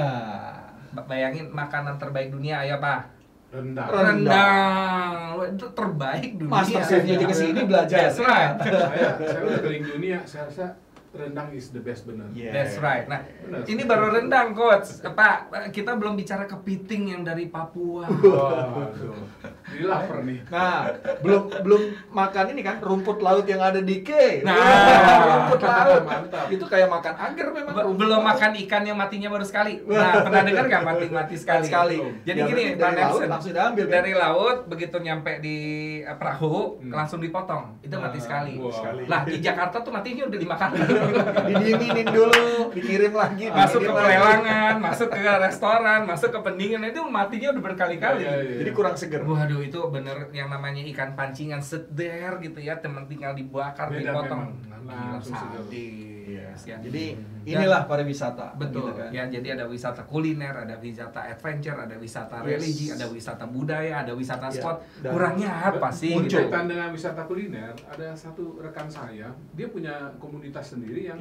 Bayangin makanan terbaik dunia ya, Pak. Rendang. Itu terbaik dunia. Master chef-nya aja kesini belajar. That's right. Saya udah keliling dunia, saya rasa rendang is the best benar. That's right. Nah, ini baru rendang, Coach. Pak, kita belum bicara kepiting yang dari Papua. Waduh. Ini lapar nih. Nah, belum makan ini kan rumput laut yang ada di rumput laut. Mantap. Itu kayak makan agar memang. Belum makan ikan yang matinya baru sekali. Nah, pernah dengar nggak mati sekali? Jadi ya, gini, dari laut langsung diambil kan? Dari laut begitu nyampe di perahu langsung dipotong. Itu mati sekali. Lah, di Jakarta tuh matinya udah dimakan. Didiaminin dulu, dikirim lagi, masuk ke pelelangan, masuk ke restoran, masuk ke pendinginan, itu matinya udah berkali-kali. Jadi kurang seger. Waduh, itu bener yang namanya ikan pancingan seder gitu ya, teman tinggal dibakar, dipotong. Ya. Jadi inilah pariwisata. Betul. Gitu kan? Ya, jadi ada wisata kuliner, ada wisata adventure, ada wisata religi, ada wisata budaya, ada wisata sport. Kurangnya apa sih? Berkaitan dengan wisata kuliner, ada satu rekan saya, dia punya komunitas sendiri yang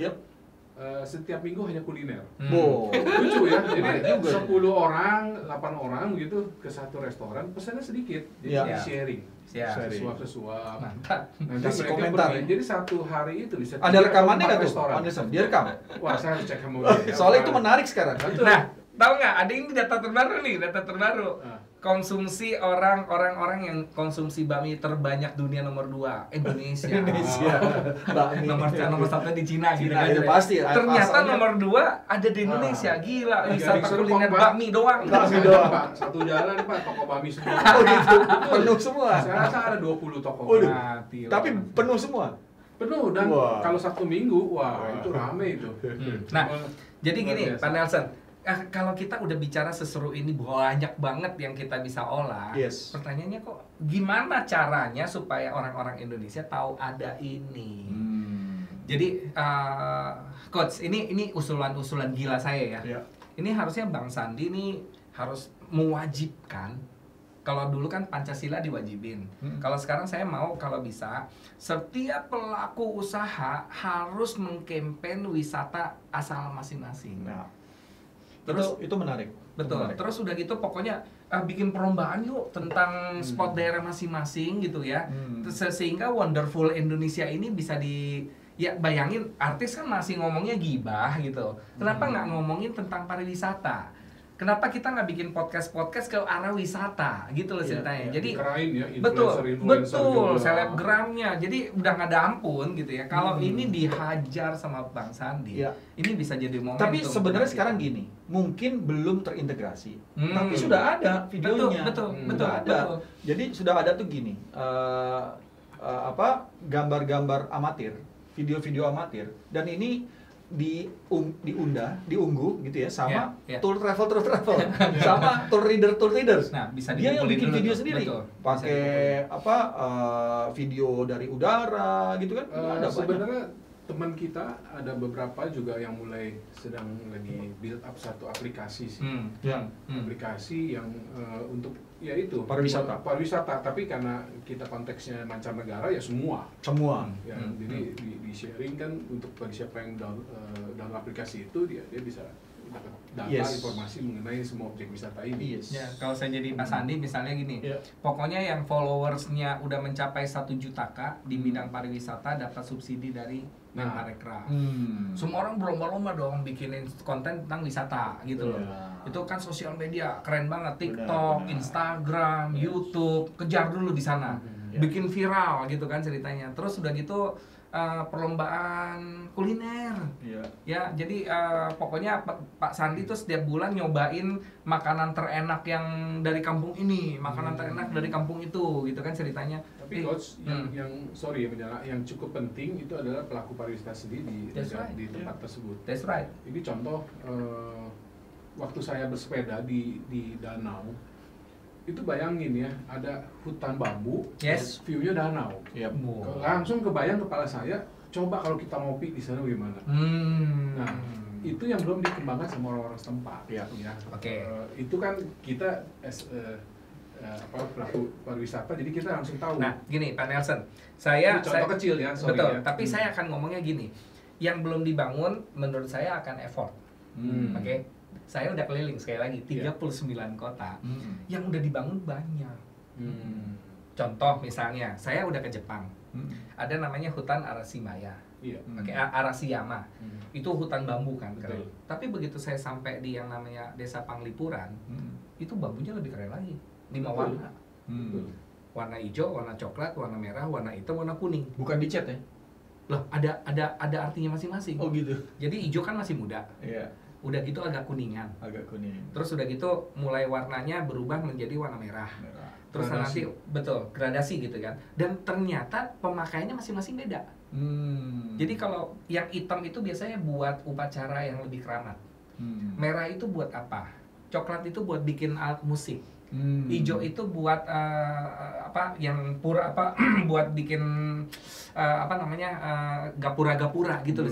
setiap minggu hanya kuliner. Lucu ya, jadi 10 orang, 8 orang gitu ke satu restoran, pesannya sedikit, jadi sharing. Sesuap-sesuap. Nanti kasih mereka komentar. Jadi satu hari itu bisa ada rekamannya nggak tuh, Anderson? Dia rekam? Wah, saya harus cek sama dia. Soalnya itu menarik sekarang. Nah, tahu nggak? Ada ini data terbaru. Konsumsi orang-orang yang konsumsi bakmi terbanyak dunia nomor 2 Indonesia. Bakmi. Nomor 1 di Cina gitu kan. Itu pasti. Ternyata nomor 2 ada di Indonesia. Gila, wisata kuliner bakmi doang. Bakmi doang, Pak. Satu jalan, Pak, toko bakmi semua. Oh gitu. Penuh semua. Saya rasa ada 20 toko. Tapi penuh semua. Penuh dan kalau Sabtu Minggu, itu rame itu. Nah, jadi gini, Pak Nelson. Kalau kita udah bicara seseru ini banyak banget yang kita bisa olah. Pertanyaannya kok gimana caranya supaya orang-orang Indonesia tahu ada ini? Jadi Coach, ini usulan gila saya ya. Ini harusnya Bang Sandi ini harus mewajibkan. Kalau dulu kan Pancasila diwajibin. Kalau sekarang saya mau kalau bisa setiap pelaku usaha harus mengkampen wisata asal masing-masing. Terus itu menarik. Betul. Terus udah gitu pokoknya bikin perlombaan yuk tentang spot daerah masing-masing gitu ya. Sehingga wonderful Indonesia ini bisa bayangin artis kan masih ngomongnya gibah gitu. Kenapa nggak ngomongin tentang pariwisata? Kenapa kita nggak bikin podcast ke arah wisata gitu loh ceritanya. Jadi betul, selebgramnya. Jadi udah nggak ada ampun gitu ya. Kalau ini dihajar sama Bang Sandi, ini bisa jadi momentum. Tapi sebenarnya sekarang gini, mungkin belum terintegrasi, tapi sudah ada videonya. Betul. Jadi sudah ada tuh gini, gambar-gambar amatir, video-video amatir, dan ini diunggah gitu ya sama tour travel sama tour readers. Nah, bisa dia yang bikin video sendiri. Pakai video dari udara gitu kan. Sebenarnya teman kita ada beberapa juga yang mulai sedang lagi build up satu aplikasi sih, aplikasi yang untuk ya itu pariwisata, tapi karena kita konteksnya mancanegara ya semua, ya, jadi di sharing kan untuk bagi siapa yang download aplikasi itu dia bisa dapat data informasi mengenai semua objek wisata ini. Ya, kalau saya jadi Pak Sandi misalnya gini, pokoknya yang followersnya udah mencapai 1 juta di bidang pariwisata dapat subsidi dari Menparekraf. Semua orang berlomba-lomba dong bikinin konten tentang wisata gitu loh. Itu kan sosial media keren banget, TikTok, Instagram, YouTube, kejar dulu di sana, bikin viral gitu kan ceritanya. Terus udah gitu perlombaan kuliner, ya jadi pokoknya Pak Sandi tuh setiap bulan nyobain makanan terenak yang dari kampung ini, makanan terenak dari kampung itu, gitu kan ceritanya. Tapi coach, yang sorry ya menjala, yang cukup penting itu adalah pelaku pariwisata sendiri di tempat tersebut. That's right. Ini contoh waktu saya bersepeda di danau. Itu bayangin ya, ada hutan bambu, view-nya danau. Langsung kebayang kepala saya, coba kalau kita ngopi di sana gimana? Nah, itu yang belum dikembangkan sama orang-orang setempat. Itu kan kita pelaku pariwisata, jadi kita langsung tahu. Nah, gini Pak Nelson, saya kecil ya, sorry betul, ya. tapi saya akan ngomongnya gini, yang belum dibangun menurut saya akan effort. Saya udah keliling sekali lagi 39 kota yang udah dibangun banyak. Contoh misalnya, saya udah ke Jepang. Ada namanya hutan Arashiyama. Arashiyama. Itu hutan bambu kan, keren. Tapi begitu saya sampai di yang namanya Desa Panglipuran, itu bambunya lebih keren lagi. 5 warna. Warna hijau, warna coklat, warna merah, warna hitam, warna kuning. Bukan dicat ya? Loh, ada artinya masing-masing. Oh gitu. Jadi hijau kan masih muda. Udah gitu agak kuningan. Terus udah gitu mulai warnanya berubah menjadi warna merah. Terus nanti gradasi gitu kan. Dan ternyata pemakaiannya masing-masing beda. Jadi kalau yang hitam itu biasanya buat upacara yang lebih keramat. Merah itu buat apa? Coklat itu buat bikin alat musik. Hijau itu buat buat bikin gapura-gapura gitu loh.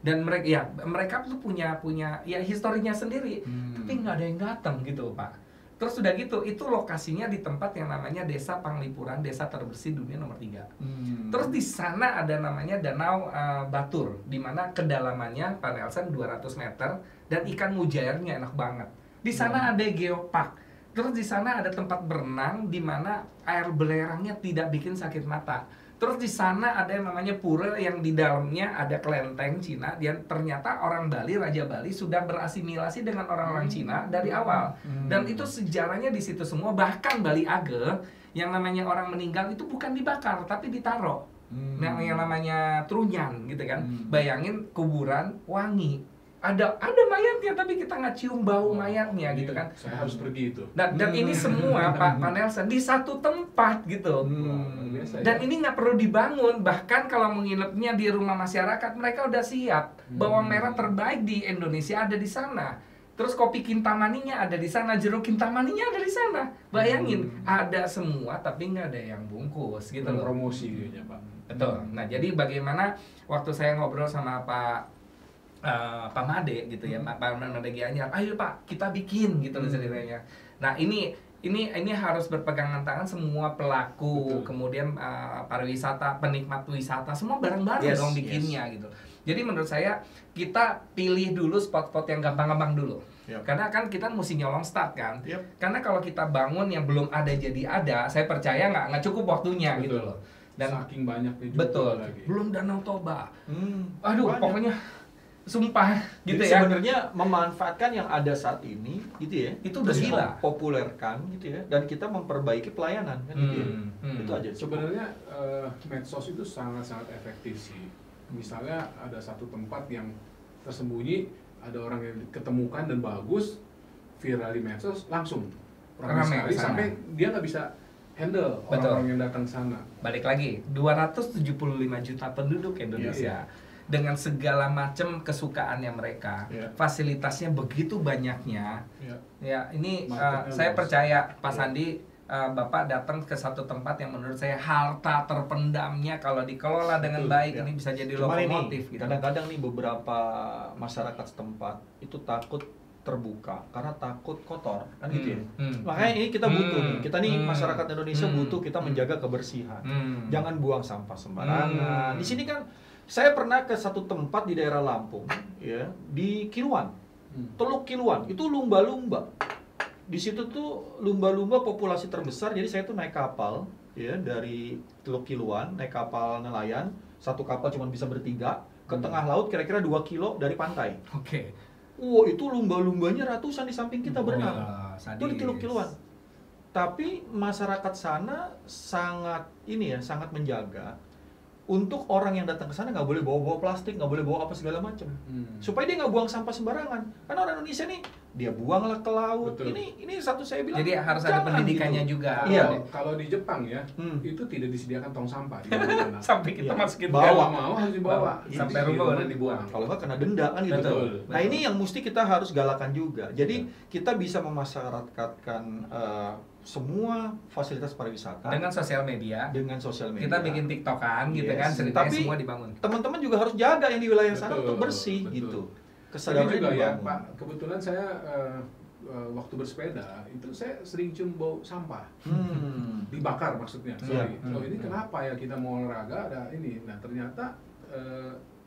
Dan mereka tuh punya ya historinya sendiri, tapi nggak ada yang datang gitu Pak. Terus udah gitu, itu lokasinya di tempat yang namanya Desa Panglipuran, desa terbersih dunia nomor 3. Terus di sana ada namanya Danau Batur, di mana kedalamannya Pak Nelson 200 meter dan ikan mujairnya enak banget. Di sana ada geopark. Terus di sana ada tempat berenang di mana air belerangnya tidak bikin sakit mata. Terus di sana ada yang namanya pura yang di dalamnya ada kelenteng Cina. Dan ternyata orang Bali, Raja Bali sudah berasimilasi dengan orang-orang Cina dari awal. Dan itu sejarahnya di situ semua. Bahkan Bali Age yang namanya orang meninggal itu bukan dibakar tapi ditaruh. Yang namanya trunyan gitu kan. Bayangin kuburan wangi. Ada mayatnya tapi kita nggak cium bau mayatnya gitu kan. Saya harus pergi itu. Dan ini semua Pak Nelson di satu tempat gitu. Dan ini nggak perlu dibangun. Bahkan kalau menginapnya di rumah masyarakat, mereka udah siap. Bawang merah terbaik di Indonesia ada di sana. Terus kopi Kintamaninya ada di sana, jeruk Kintamaninya ada di sana. Bayangin, ada semua tapi nggak ada yang bungkus gitu loh. Promosi kayaknya Pak. Betul. Nah jadi bagaimana waktu saya ngobrol sama Pak Made gitu ya, Pak Made Gianyar, ayo Pak kita bikin gitu loh ceritanya. Nah ini harus berpegangan tangan semua pelaku, kemudian pariwisata, penikmat wisata, semua bareng-bareng dong bikinnya gitu. Jadi menurut saya kita pilih dulu spot-spot yang gampang-gampang dulu. Karena kan kita mesti nyolong start kan. Karena kalau kita bangun yang belum ada jadi ada, saya percaya nggak cukup waktunya gitu loh. Dan saking banyaknya juga lagi. Belum Danau Toba. Pokoknya sumpah gitu. Jadi ya. Sebenarnya memanfaatkan yang ada saat ini gitu ya. Itu udah gila. Populerkan gitu ya, dan kita memperbaiki pelayanan kan gitu ya. Itu aja. Sebenarnya medsos itu sangat-sangat efektif sih. Misalnya ada satu tempat yang tersembunyi, ada orang yang ketemukan dan bagus, viral di medsos, langsung ramai sekali sampai dia nggak bisa handle orang-orang yang datang sana. Balik lagi, 275 juta penduduk Indonesia. Dengan segala macam kesukaannya mereka, fasilitasnya begitu banyaknya. Ini saya percaya Pak Sandi Bapak datang ke satu tempat yang menurut saya harta terpendamnya kalau dikelola dengan baik ini bisa jadi lokomotif gitu. Kadang-kadang nih beberapa masyarakat setempat itu takut terbuka karena takut kotor kan gitu ya. Makanya ini kita butuh nih. Kita nih masyarakat Indonesia butuh kita menjaga kebersihan. Jangan buang sampah sembarangan. Di sini kan saya pernah ke satu tempat di daerah Lampung ya, di Kiluan. Teluk Kiluan, itu lumba-lumba. Di situ tuh lumba-lumba populasi terbesar. Jadi saya tuh naik kapal ya dari Teluk Kiluan, naik kapal nelayan. Satu kapal cuma bisa bertiga ke tengah laut kira-kira 2 kilo dari pantai. Oke. Wow, itu lumba-lumbanya ratusan di samping kita berenang. Itu di Teluk Kiluan. Tapi masyarakat sana sangat sangat menjaga untuk orang yang datang ke sana nggak boleh bawa plastik, nggak boleh bawa apa segala macam, supaya dia nggak buang sampah sembarangan. Karena orang Indonesia nih dia buanglah ke laut. Betul. Ini satu saya bilang. Jadi harus ada pendidikannya gitu. juga. Kalau di Jepang ya, itu tidak disediakan tong sampah di mana-mana. Sampai kita masukin bawa mau harus dibawa. Sampai rumah udah dibuang. Kalau nggak kena denda kan gitu. Betul. Nah ini yang mesti kita harus galakan juga. Jadi kita bisa memasyarakatkan semua fasilitas pariwisata dengan sosial media. Kita bikin TikTokan gitu kan, ceritanya tapi semua dibangun. Teman-teman juga harus jaga yang di wilayah sana untuk bersih gitu. Kesadaran juga ya, Pak. Kebetulan saya waktu bersepeda itu saya sering cium bau sampah. Dibakar maksudnya. Sorry. Ini kenapa ya kita mau olahraga ada ini. Nah, ternyata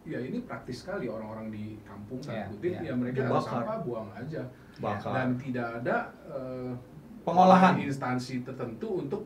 ya ini praktis sekali orang-orang di kampung mereka ada sampah buang aja. Dan tidak ada pengolahan instansi tertentu untuk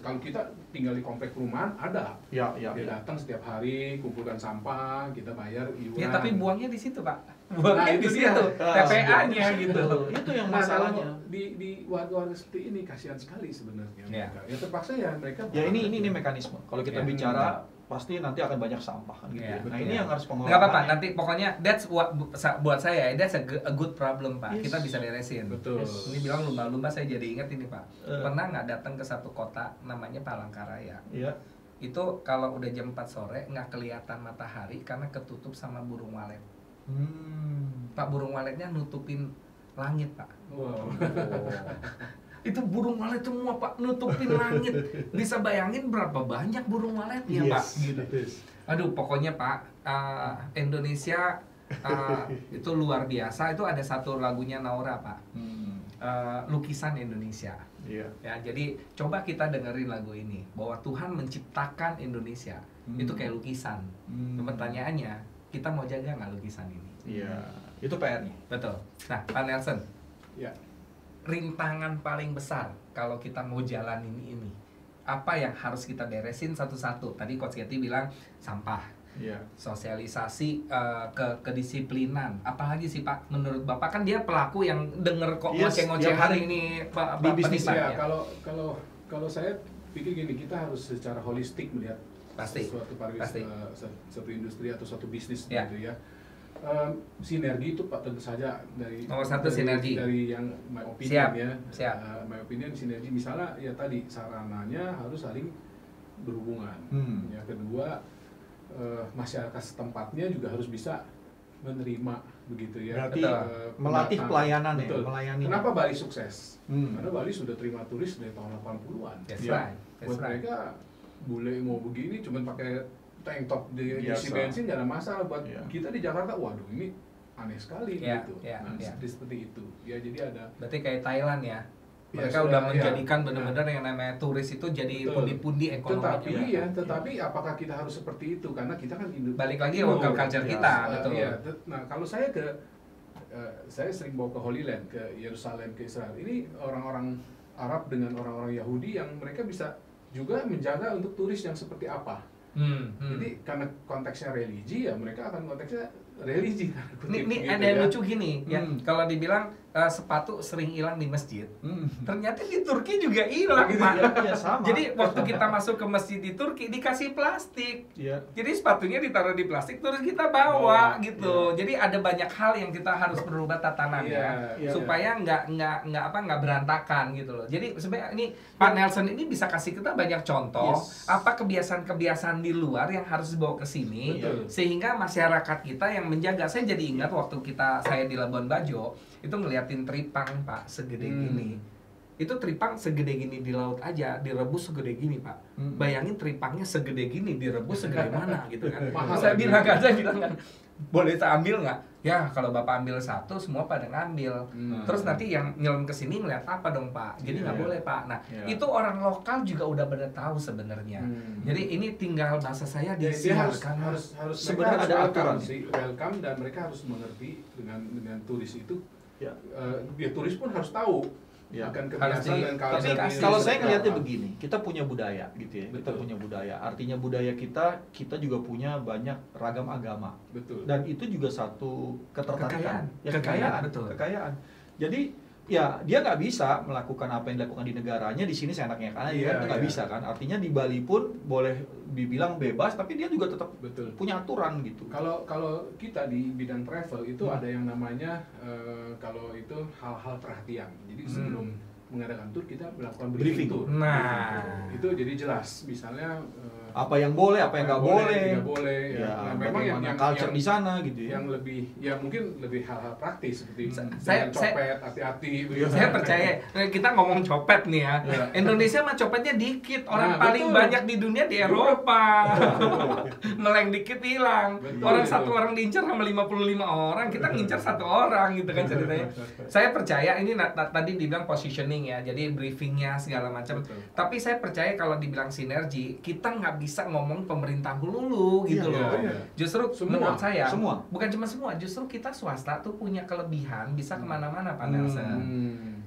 kalau kita tinggal di komplek perumahan ada dia datang setiap hari kumpulkan sampah, kita bayar iuran. Ya tapi buangnya di situ Pak, buangnya di situ TPA-nya gitu. Itu yang masalahnya. Di warga-warga seperti ini kasihan sekali sebenarnya mereka. Ya terpaksa ya mereka. Ya ini mekanisme. Kalau kita bicara pasti nanti akan banyak sampah kan gitu. Nah ini yang harus pengolahan. Nggak apa-apa, nanti pokoknya that's what buat saya that's a good problem Pak. Kita bisa beresin. Betul. Ini bilang lumba-lumba saya jadi ingat ini Pak. Pernah nggak datang ke satu kota namanya Palangkaraya? Iya. Itu kalau udah jam 4 sore nggak kelihatan matahari karena ketutup sama burung walet. Pak, burung waletnya nutupin langit Pak. Wow. Itu burung walet semua Pak, nutupin langit. Bisa bayangin berapa banyak burung waletnya Pak gitu. Aduh pokoknya Pak, Indonesia itu luar biasa. Itu ada satu lagunya Naura Pak, lukisan Indonesia. Ya, jadi coba kita dengerin lagu ini, bahwa Tuhan menciptakan Indonesia itu kayak lukisan. Pertanyaannya, kita mau jaga nggak lukisan ini? Iya, itu PR-nya. Betul. Nah Pak Nelson, rintangan paling besar kalau kita mau jalanin ini, apa yang harus kita beresin satu-satu? Tadi Coach Getty bilang sampah, sosialisasi, kedisiplinan. Apalagi sih Pak, menurut Bapak kan dia pelaku yang denger kok ngoceh-ngoceh hari ini di bisnis ya. Kalau saya pikir gini, kita harus secara holistik melihat suatu pariwisata, suatu industri atau suatu bisnis gitu ya. Sinergi itu Pak tentu saja dari nomor satu, sinergi dari yang my opinion. My opinion sinergi, misalnya ya tadi sarananya harus saling berhubungan. Yang kedua masyarakat setempatnya juga harus bisa menerima begitu ya. Berarti melatih pelayanan ya, melayani. Kenapa Bali sukses? Karena Bali sudah terima turis dari tahun 80-an. Buat mereka bule mau begini cuman pakai tank top diisi bensin nggak ada masalah. Buat kita di Jakarta, waduh ini aneh sekali gitu. Seperti itu. Ya jadi ada. Berarti kayak Thailand ya. Mereka udah menjadikan benar-benar yang namanya turis itu jadi pundi-pundi ekonomi. Tetapi apakah kita harus seperti itu? Karena kita kan balik lagi local culture kita, betul. Nah kalau saya sering bawa ke Holy Land, ke Yerusalem, ke Israel. Ini orang-orang Arab dengan orang-orang Yahudi yang mereka bisa juga menjaga untuk turis yang seperti apa. Jadi karena konteksnya religi ya mereka akan konteksnya religi. Ini ada yang lucu gini ya. Kalau dibilang sepatu sering hilang di masjid, ternyata di Turki juga hilang Pak. Sama. Jadi waktu kita masuk ke masjid di Turki dikasih plastik. Jadi sepatunya ditaruh di plastik terus kita bawa gitu. Jadi ada banyak hal yang kita harus berubah tatanannya supaya nggak berantakan gitu loh. Jadi sebenarnya ini Pak Nelson ini bisa kasih kita banyak contoh apa kebiasaan-kebiasaan di luar yang harus dibawa ke sini sehingga masyarakat kita yang menjaga. Saya jadi ingat waktu saya di Labuan Bajo itu ngeliatin tripang Pak segede gini. itu tripang segede gini di laut aja, direbus segede gini Pak. Bayangin tripangnya segede gini, direbus segede mana gitu kan. Saya bilang kan, boleh saya ambil nggak? Ya kalau Bapak ambil satu, semua pada ngambil. Terus nanti yang nyelam ke sini ngeliat apa dong Pak? Jadi nggak boleh Pak. Nah itu orang lokal juga udah pada tahu sebenarnya. Jadi ini tinggal bahasa saya disiarkan. Harus sebenarnya ada aturan sih, welcome, dan mereka harus mengerti dengan turis itu. Ya turis pun harus tahu. Ya, akan kebiasaan dan kalau saya ngelihatnya begini, kita punya budaya gitu ya. Betul. Kita punya budaya. Artinya budaya kita juga punya banyak ragam agama. Betul. Dan itu juga satu ketertarikan, kekayaan, betul. Kekayaan. Jadi ya dia nggak bisa melakukan apa yang dilakukan di negaranya di sini seenaknya kan, nggak bisa kan. Artinya di Bali pun boleh dibilang bebas, tapi dia juga tetap punya aturan gitu. Kalau kita di bidang travel itu ada yang namanya kalau itu hal-hal perhatian. Jadi sebelum mengadakan tour kita melakukan briefing tour. Nah, itu jadi jelas. Misalnya apa yang boleh, apa yang nggak boleh. Nggak boleh. Ya, nah, memang yang culture di sana gitu ya. Yang lebih, ya mungkin lebih hal-hal praktis seperti copet, hati-hati. Saya percaya. Kita ngomong copet nih ya. Indonesia mah copetnya dikit. Orang paling banyak di dunia di Eropa. Meleng dikit hilang. Orang satu orang diincar sama 55 orang. Kita ngincar satu orang gitu kan ceritanya. Saya percaya ini tadi dibilang positioning ya. Jadi briefingnya segala macam. Tapi saya percaya kalau dibilang sinergi, kita nggak bisa ngomong pemerintah dulu gitu loh. Justru menurut saya, bukan cuma semua, justru kita swasta tuh punya kelebihan bisa kemana-mana Pak Nelson.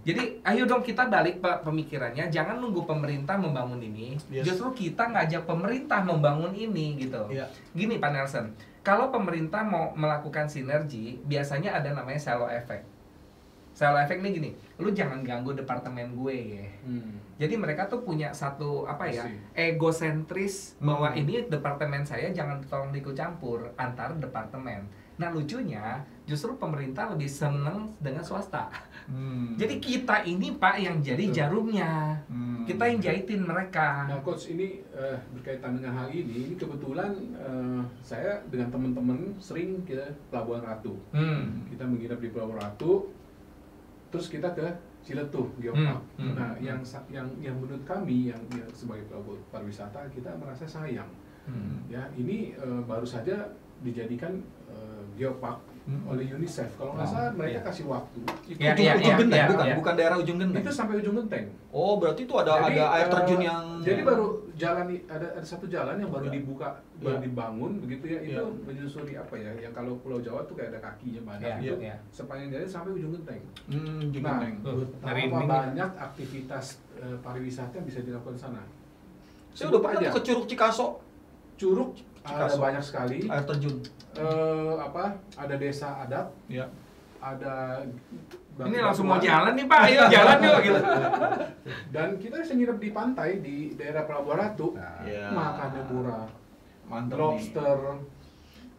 Jadi ayo dong kita balik Pak pemikirannya, jangan nunggu pemerintah membangun ini, justru kita ngajak pemerintah membangun ini gitu. Gini Pak Nelson, kalau pemerintah mau melakukan sinergi, biasanya ada namanya silo effect. Silo effect nih gini, lu jangan ganggu departemen gue ya. Jadi mereka tuh punya satu egosentris bahwa ini departemen saya, jangan tolong ikut campur antar departemen. Nah lucunya justru pemerintah lebih seneng dengan swasta. Jadi kita ini Pak yang jadi jarumnya, kita yang jahitin mereka. Nah Coach, ini berkaitan dengan hal ini kebetulan saya dengan teman-teman sering ke Pelabuhan Ratu. Kita menginap di Pelabuhan Ratu, terus kita ke Ciletuh, Geopark. Nah, yang menurut kami yang sebagai pelabuhan pariwisata kita merasa sayang. Ya, ini baru saja dijadikan Geopark oleh UNICEF. Kalau nggak salah mereka kasih waktu. Itu ujung genteng, bukan daerah ujung genteng. Itu sampai ujung genteng. Oh, berarti itu ada air terjun yang. Jadi baru jalan ada satu jalan yang baru dibuka, baru dibangun begitu ya. Itu menyusuri apa ya? Yang kalau Pulau Jawa tuh kayak ada kakinya banyak. Sepanjang jalan sampai ujung genteng. Nah, banyak aktivitas pariwisata yang bisa dilakukan di sana. Saya udah pernah ke Curug Cikaso. Curug ada banyak sekali. Air terjun. Ada desa adat. Ada. Ini langsung mau jalan nih Pak, ayo jalan yuk gitu. Dan kita bisa nginep di pantai di daerah Pelabuhan Ratu. Makannya murah. Mantap. Lobster.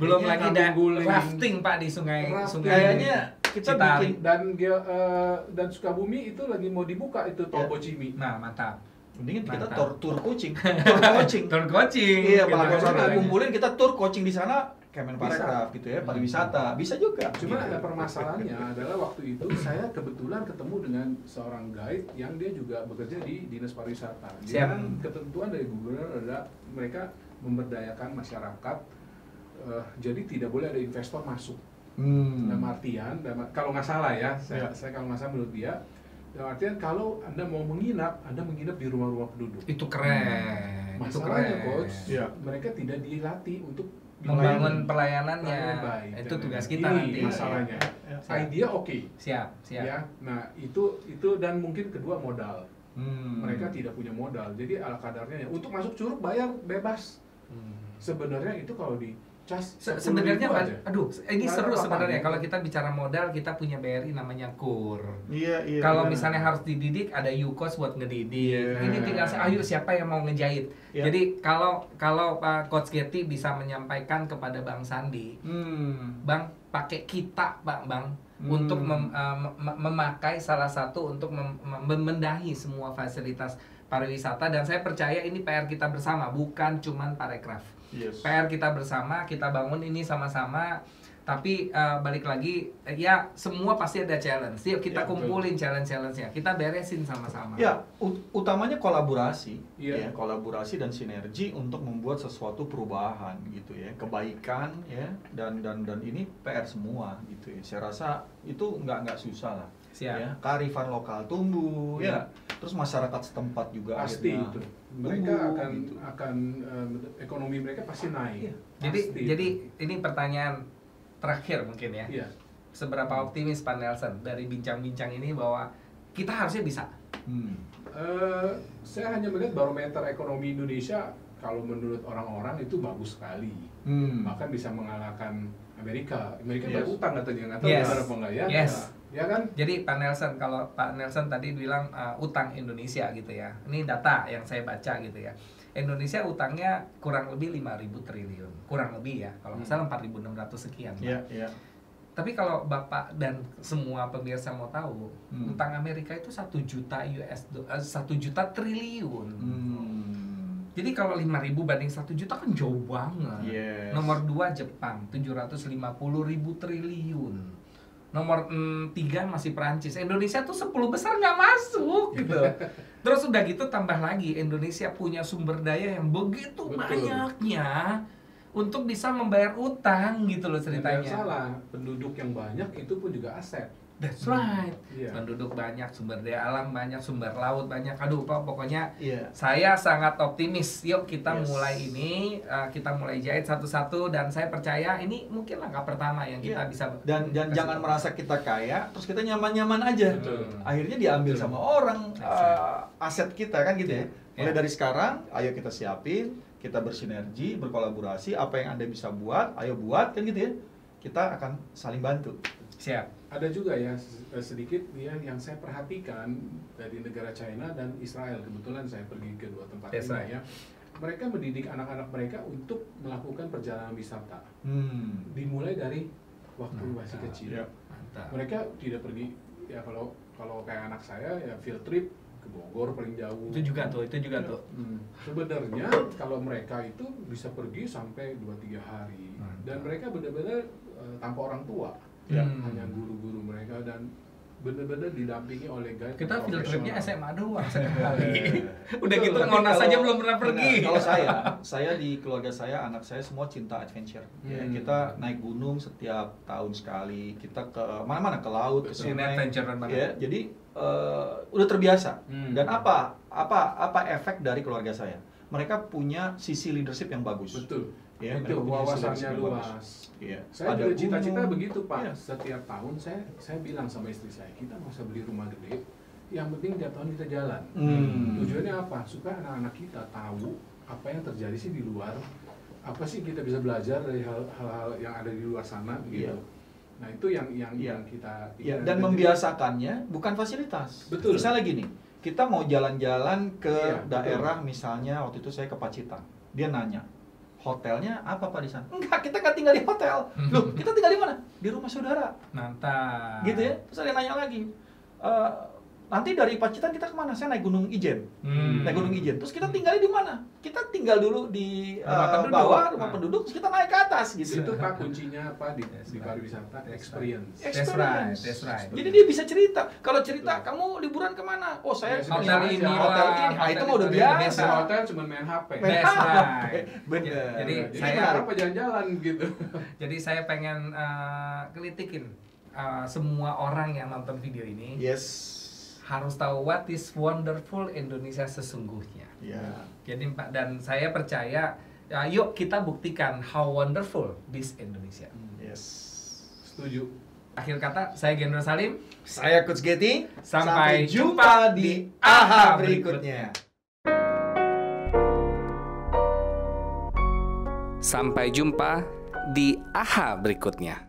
Belum lagi ada rafting Pak di sungai. Kayaknya kita bikin dan Sukabumi itu lagi mau dibuka itu tol Bocimi. Nah, mantap. Mendingan kita tur coaching. Tur coaching. Iya, Pak Sana kumpulin kita tur coaching di sana, Kemenparekraf gitu ya, pariwisata. Bisa juga. Cuma ada permasalahannya adalah waktu itu saya kebetulan ketemu dengan seorang guide yang dia juga bekerja di Dinas Pariwisata. Dengan ketentuan dari gubernur adalah mereka memberdayakan masyarakat, jadi tidak boleh ada investor masuk. Dalam artian, kalau nggak salah ya, saya kalau nggak salah menurut dia, dalam artian kalau Anda mau menginap, Anda menginap di rumah-rumah penduduk. Itu keren. Masalahnya Coach, mereka tidak dilatih untuk membangun pelayanannya. Itu tugas kita nanti. Masalahnya. Idea Siap. Ya, nah itu dan mungkin kedua modal. Mereka tidak punya modal, jadi ala kadarnya. Untuk masuk Curug bayar bebas. Sebenarnya itu kalau di sebenarnya ini seru sebenarnya kalau kita bicara modal, kita punya BRI namanya KUR. Kalau misalnya harus dididik ada UKOS buat ngedidik. Ini tinggal ayo siapa yang mau ngejahit. Jadi kalau Pak Coach Getty bisa menyampaikan kepada Bang Sandi, Bang pakai kita Bang untuk memakai salah satu untuk membenahi semua fasilitas pariwisata, dan saya percaya ini PR kita bersama, bukan cuman Parekraf. PR kita bersama, kita bangun ini sama-sama. Tapi balik lagi, ya semua pasti ada challenge. Yuk kita kumpulin challenge-nya, kita beresin sama-sama. Ya, utamanya kolaborasi, ya, kolaborasi dan sinergi untuk membuat sesuatu perubahan gitu ya, kebaikan ya, dan ini PR semua gitu ya. Saya rasa itu nggak susah lah. Ya, kearifan lokal tumbuh ya, terus masyarakat setempat juga pasti itu. Mereka akan ekonomi mereka pasti naik. Jadi ini pertanyaan terakhir mungkin ya. Seberapa optimis Pak Nelson dari bincang-bincang ini bahwa kita harusnya bisa? Saya hanya melihat barometer ekonomi Indonesia kalau menurut orang-orang itu bagus sekali. Bahkan bisa mengalahkan Amerika. Amerika berutang katanya, nggak tahu benar apa enggak ya. Ya kan? Jadi Pak Nelson, kalau Pak Nelson tadi bilang utang Indonesia gitu ya. Ini data yang saya baca gitu ya. Indonesia utangnya kurang lebih 5.000 triliun. Kurang lebih ya. Kalau nggak salah 4.600 sekian. Iya. Tapi kalau Bapak dan semua pemirsa mau tahu, utang Amerika itu 1 juta triliun. Jadi kalau 5.000 banding 1 juta kan jauh banget. Nomor 2 Jepang 750.000 triliun. Nomor 3 masih Perancis. Indonesia tuh 10 besar nggak masuk gitu. Terus udah gitu tambah lagi, Indonesia punya sumber daya yang begitu banyaknya untuk bisa membayar utang gitu loh ceritanya. Tidak salah, penduduk yang banyak itu pun juga aset. That's right. Penduduk banyak, sumber daya alam banyak, sumber laut banyak. Aduh Pak, pokoknya saya sangat optimis. Yuk kita mulai ini, kita mulai jahit satu-satu, dan saya percaya ini mungkin langkah pertama yang kita bisa. Dan jangan merasa kita kaya, terus kita nyaman-nyaman aja. Akhirnya diambil sama orang aset kita kan gitu ya. Mulai dari sekarang, ayo kita siapin, kita bersinergi, berkolaborasi. Apa yang Anda bisa buat, ayo buat kan gitu ya. Kita akan saling bantu. Siap. Ada juga ya sedikit ya yang saya perhatikan dari negara China dan Israel. Kebetulan saya pergi ke dua tempat ini ya. Mereka mendidik anak-anak mereka untuk melakukan perjalanan wisata. Dimulai dari waktu masih kecil. Mereka tidak pergi ya, kalau kayak anak saya ya field trip ke Bogor paling jauh. Itu juga tuh. Sebenarnya kalau mereka itu bisa pergi sampai 2-3 hari. Dan mereka benar-benar tanpa orang tua. Hanya guru-guru mereka dan benar-benar didampingi oleh guide. Kita field tripnya SMA doang sekali. Udah gitu Monas saja belum pernah pergi. Kalau saya di keluarga saya, anak saya semua cinta adventure. Ya, kita naik gunung setiap tahun sekali. Kita ke mana-mana, ke laut, ke sungai. Ya, jadi udah terbiasa. Dan apa efek dari keluarga saya? Mereka punya sisi leadership yang bagus. Betul. Ya, itu wawasannya luas. Saya juga cita-cita begitu Pak. Setiap tahun saya bilang sama istri saya, kita nggak usah beli rumah gede, yang penting tiap tahun kita jalan. Tujuannya apa? Supaya anak-anak kita tahu apa yang terjadi sih di luar, apa sih kita bisa belajar dari hal-hal yang ada di luar sana gitu. Nah itu yang kita dan membiasakannya bukan fasilitas. Betul. Misalnya gini, kita mau jalan-jalan ke daerah, misalnya waktu itu saya ke Pacitan, dia nanya, hotelnya apa Pak di sana? Enggak, kita nggak tinggal di hotel. Loh, kita tinggal di mana? Di rumah saudara. Mantap. Gitu ya. Terus ada yang nanya lagi, nanti dari Pacitan kita kemana? Saya naik Gunung Ijen. Naik Gunung Ijen. Terus kita tinggalnya di mana? Kita tinggal dulu di bawah rumah penduduk, terus kita naik ke atas gitu. Itu Pak kuncinya apa di pariwisata? Experience. That's right. Jadi dia bisa cerita. Kalau cerita, kamu liburan kemana? Oh saya hotel ini. Itu mah udah biasa. Hotel cuma main HP. Bener. Jadi saya apa jalan-jalan gitu. Jadi saya pengen kelitikin semua orang yang nonton video ini. Harus tahu what is wonderful Indonesia sesungguhnya. Jadi Pak, dan saya percaya, yuk kita buktikan how wonderful this Indonesia. Setuju. Akhir kata, saya Gendro Salim. Saya Coach Getty. Sampai jumpa di AHA berikutnya. Sampai jumpa di AHA berikutnya.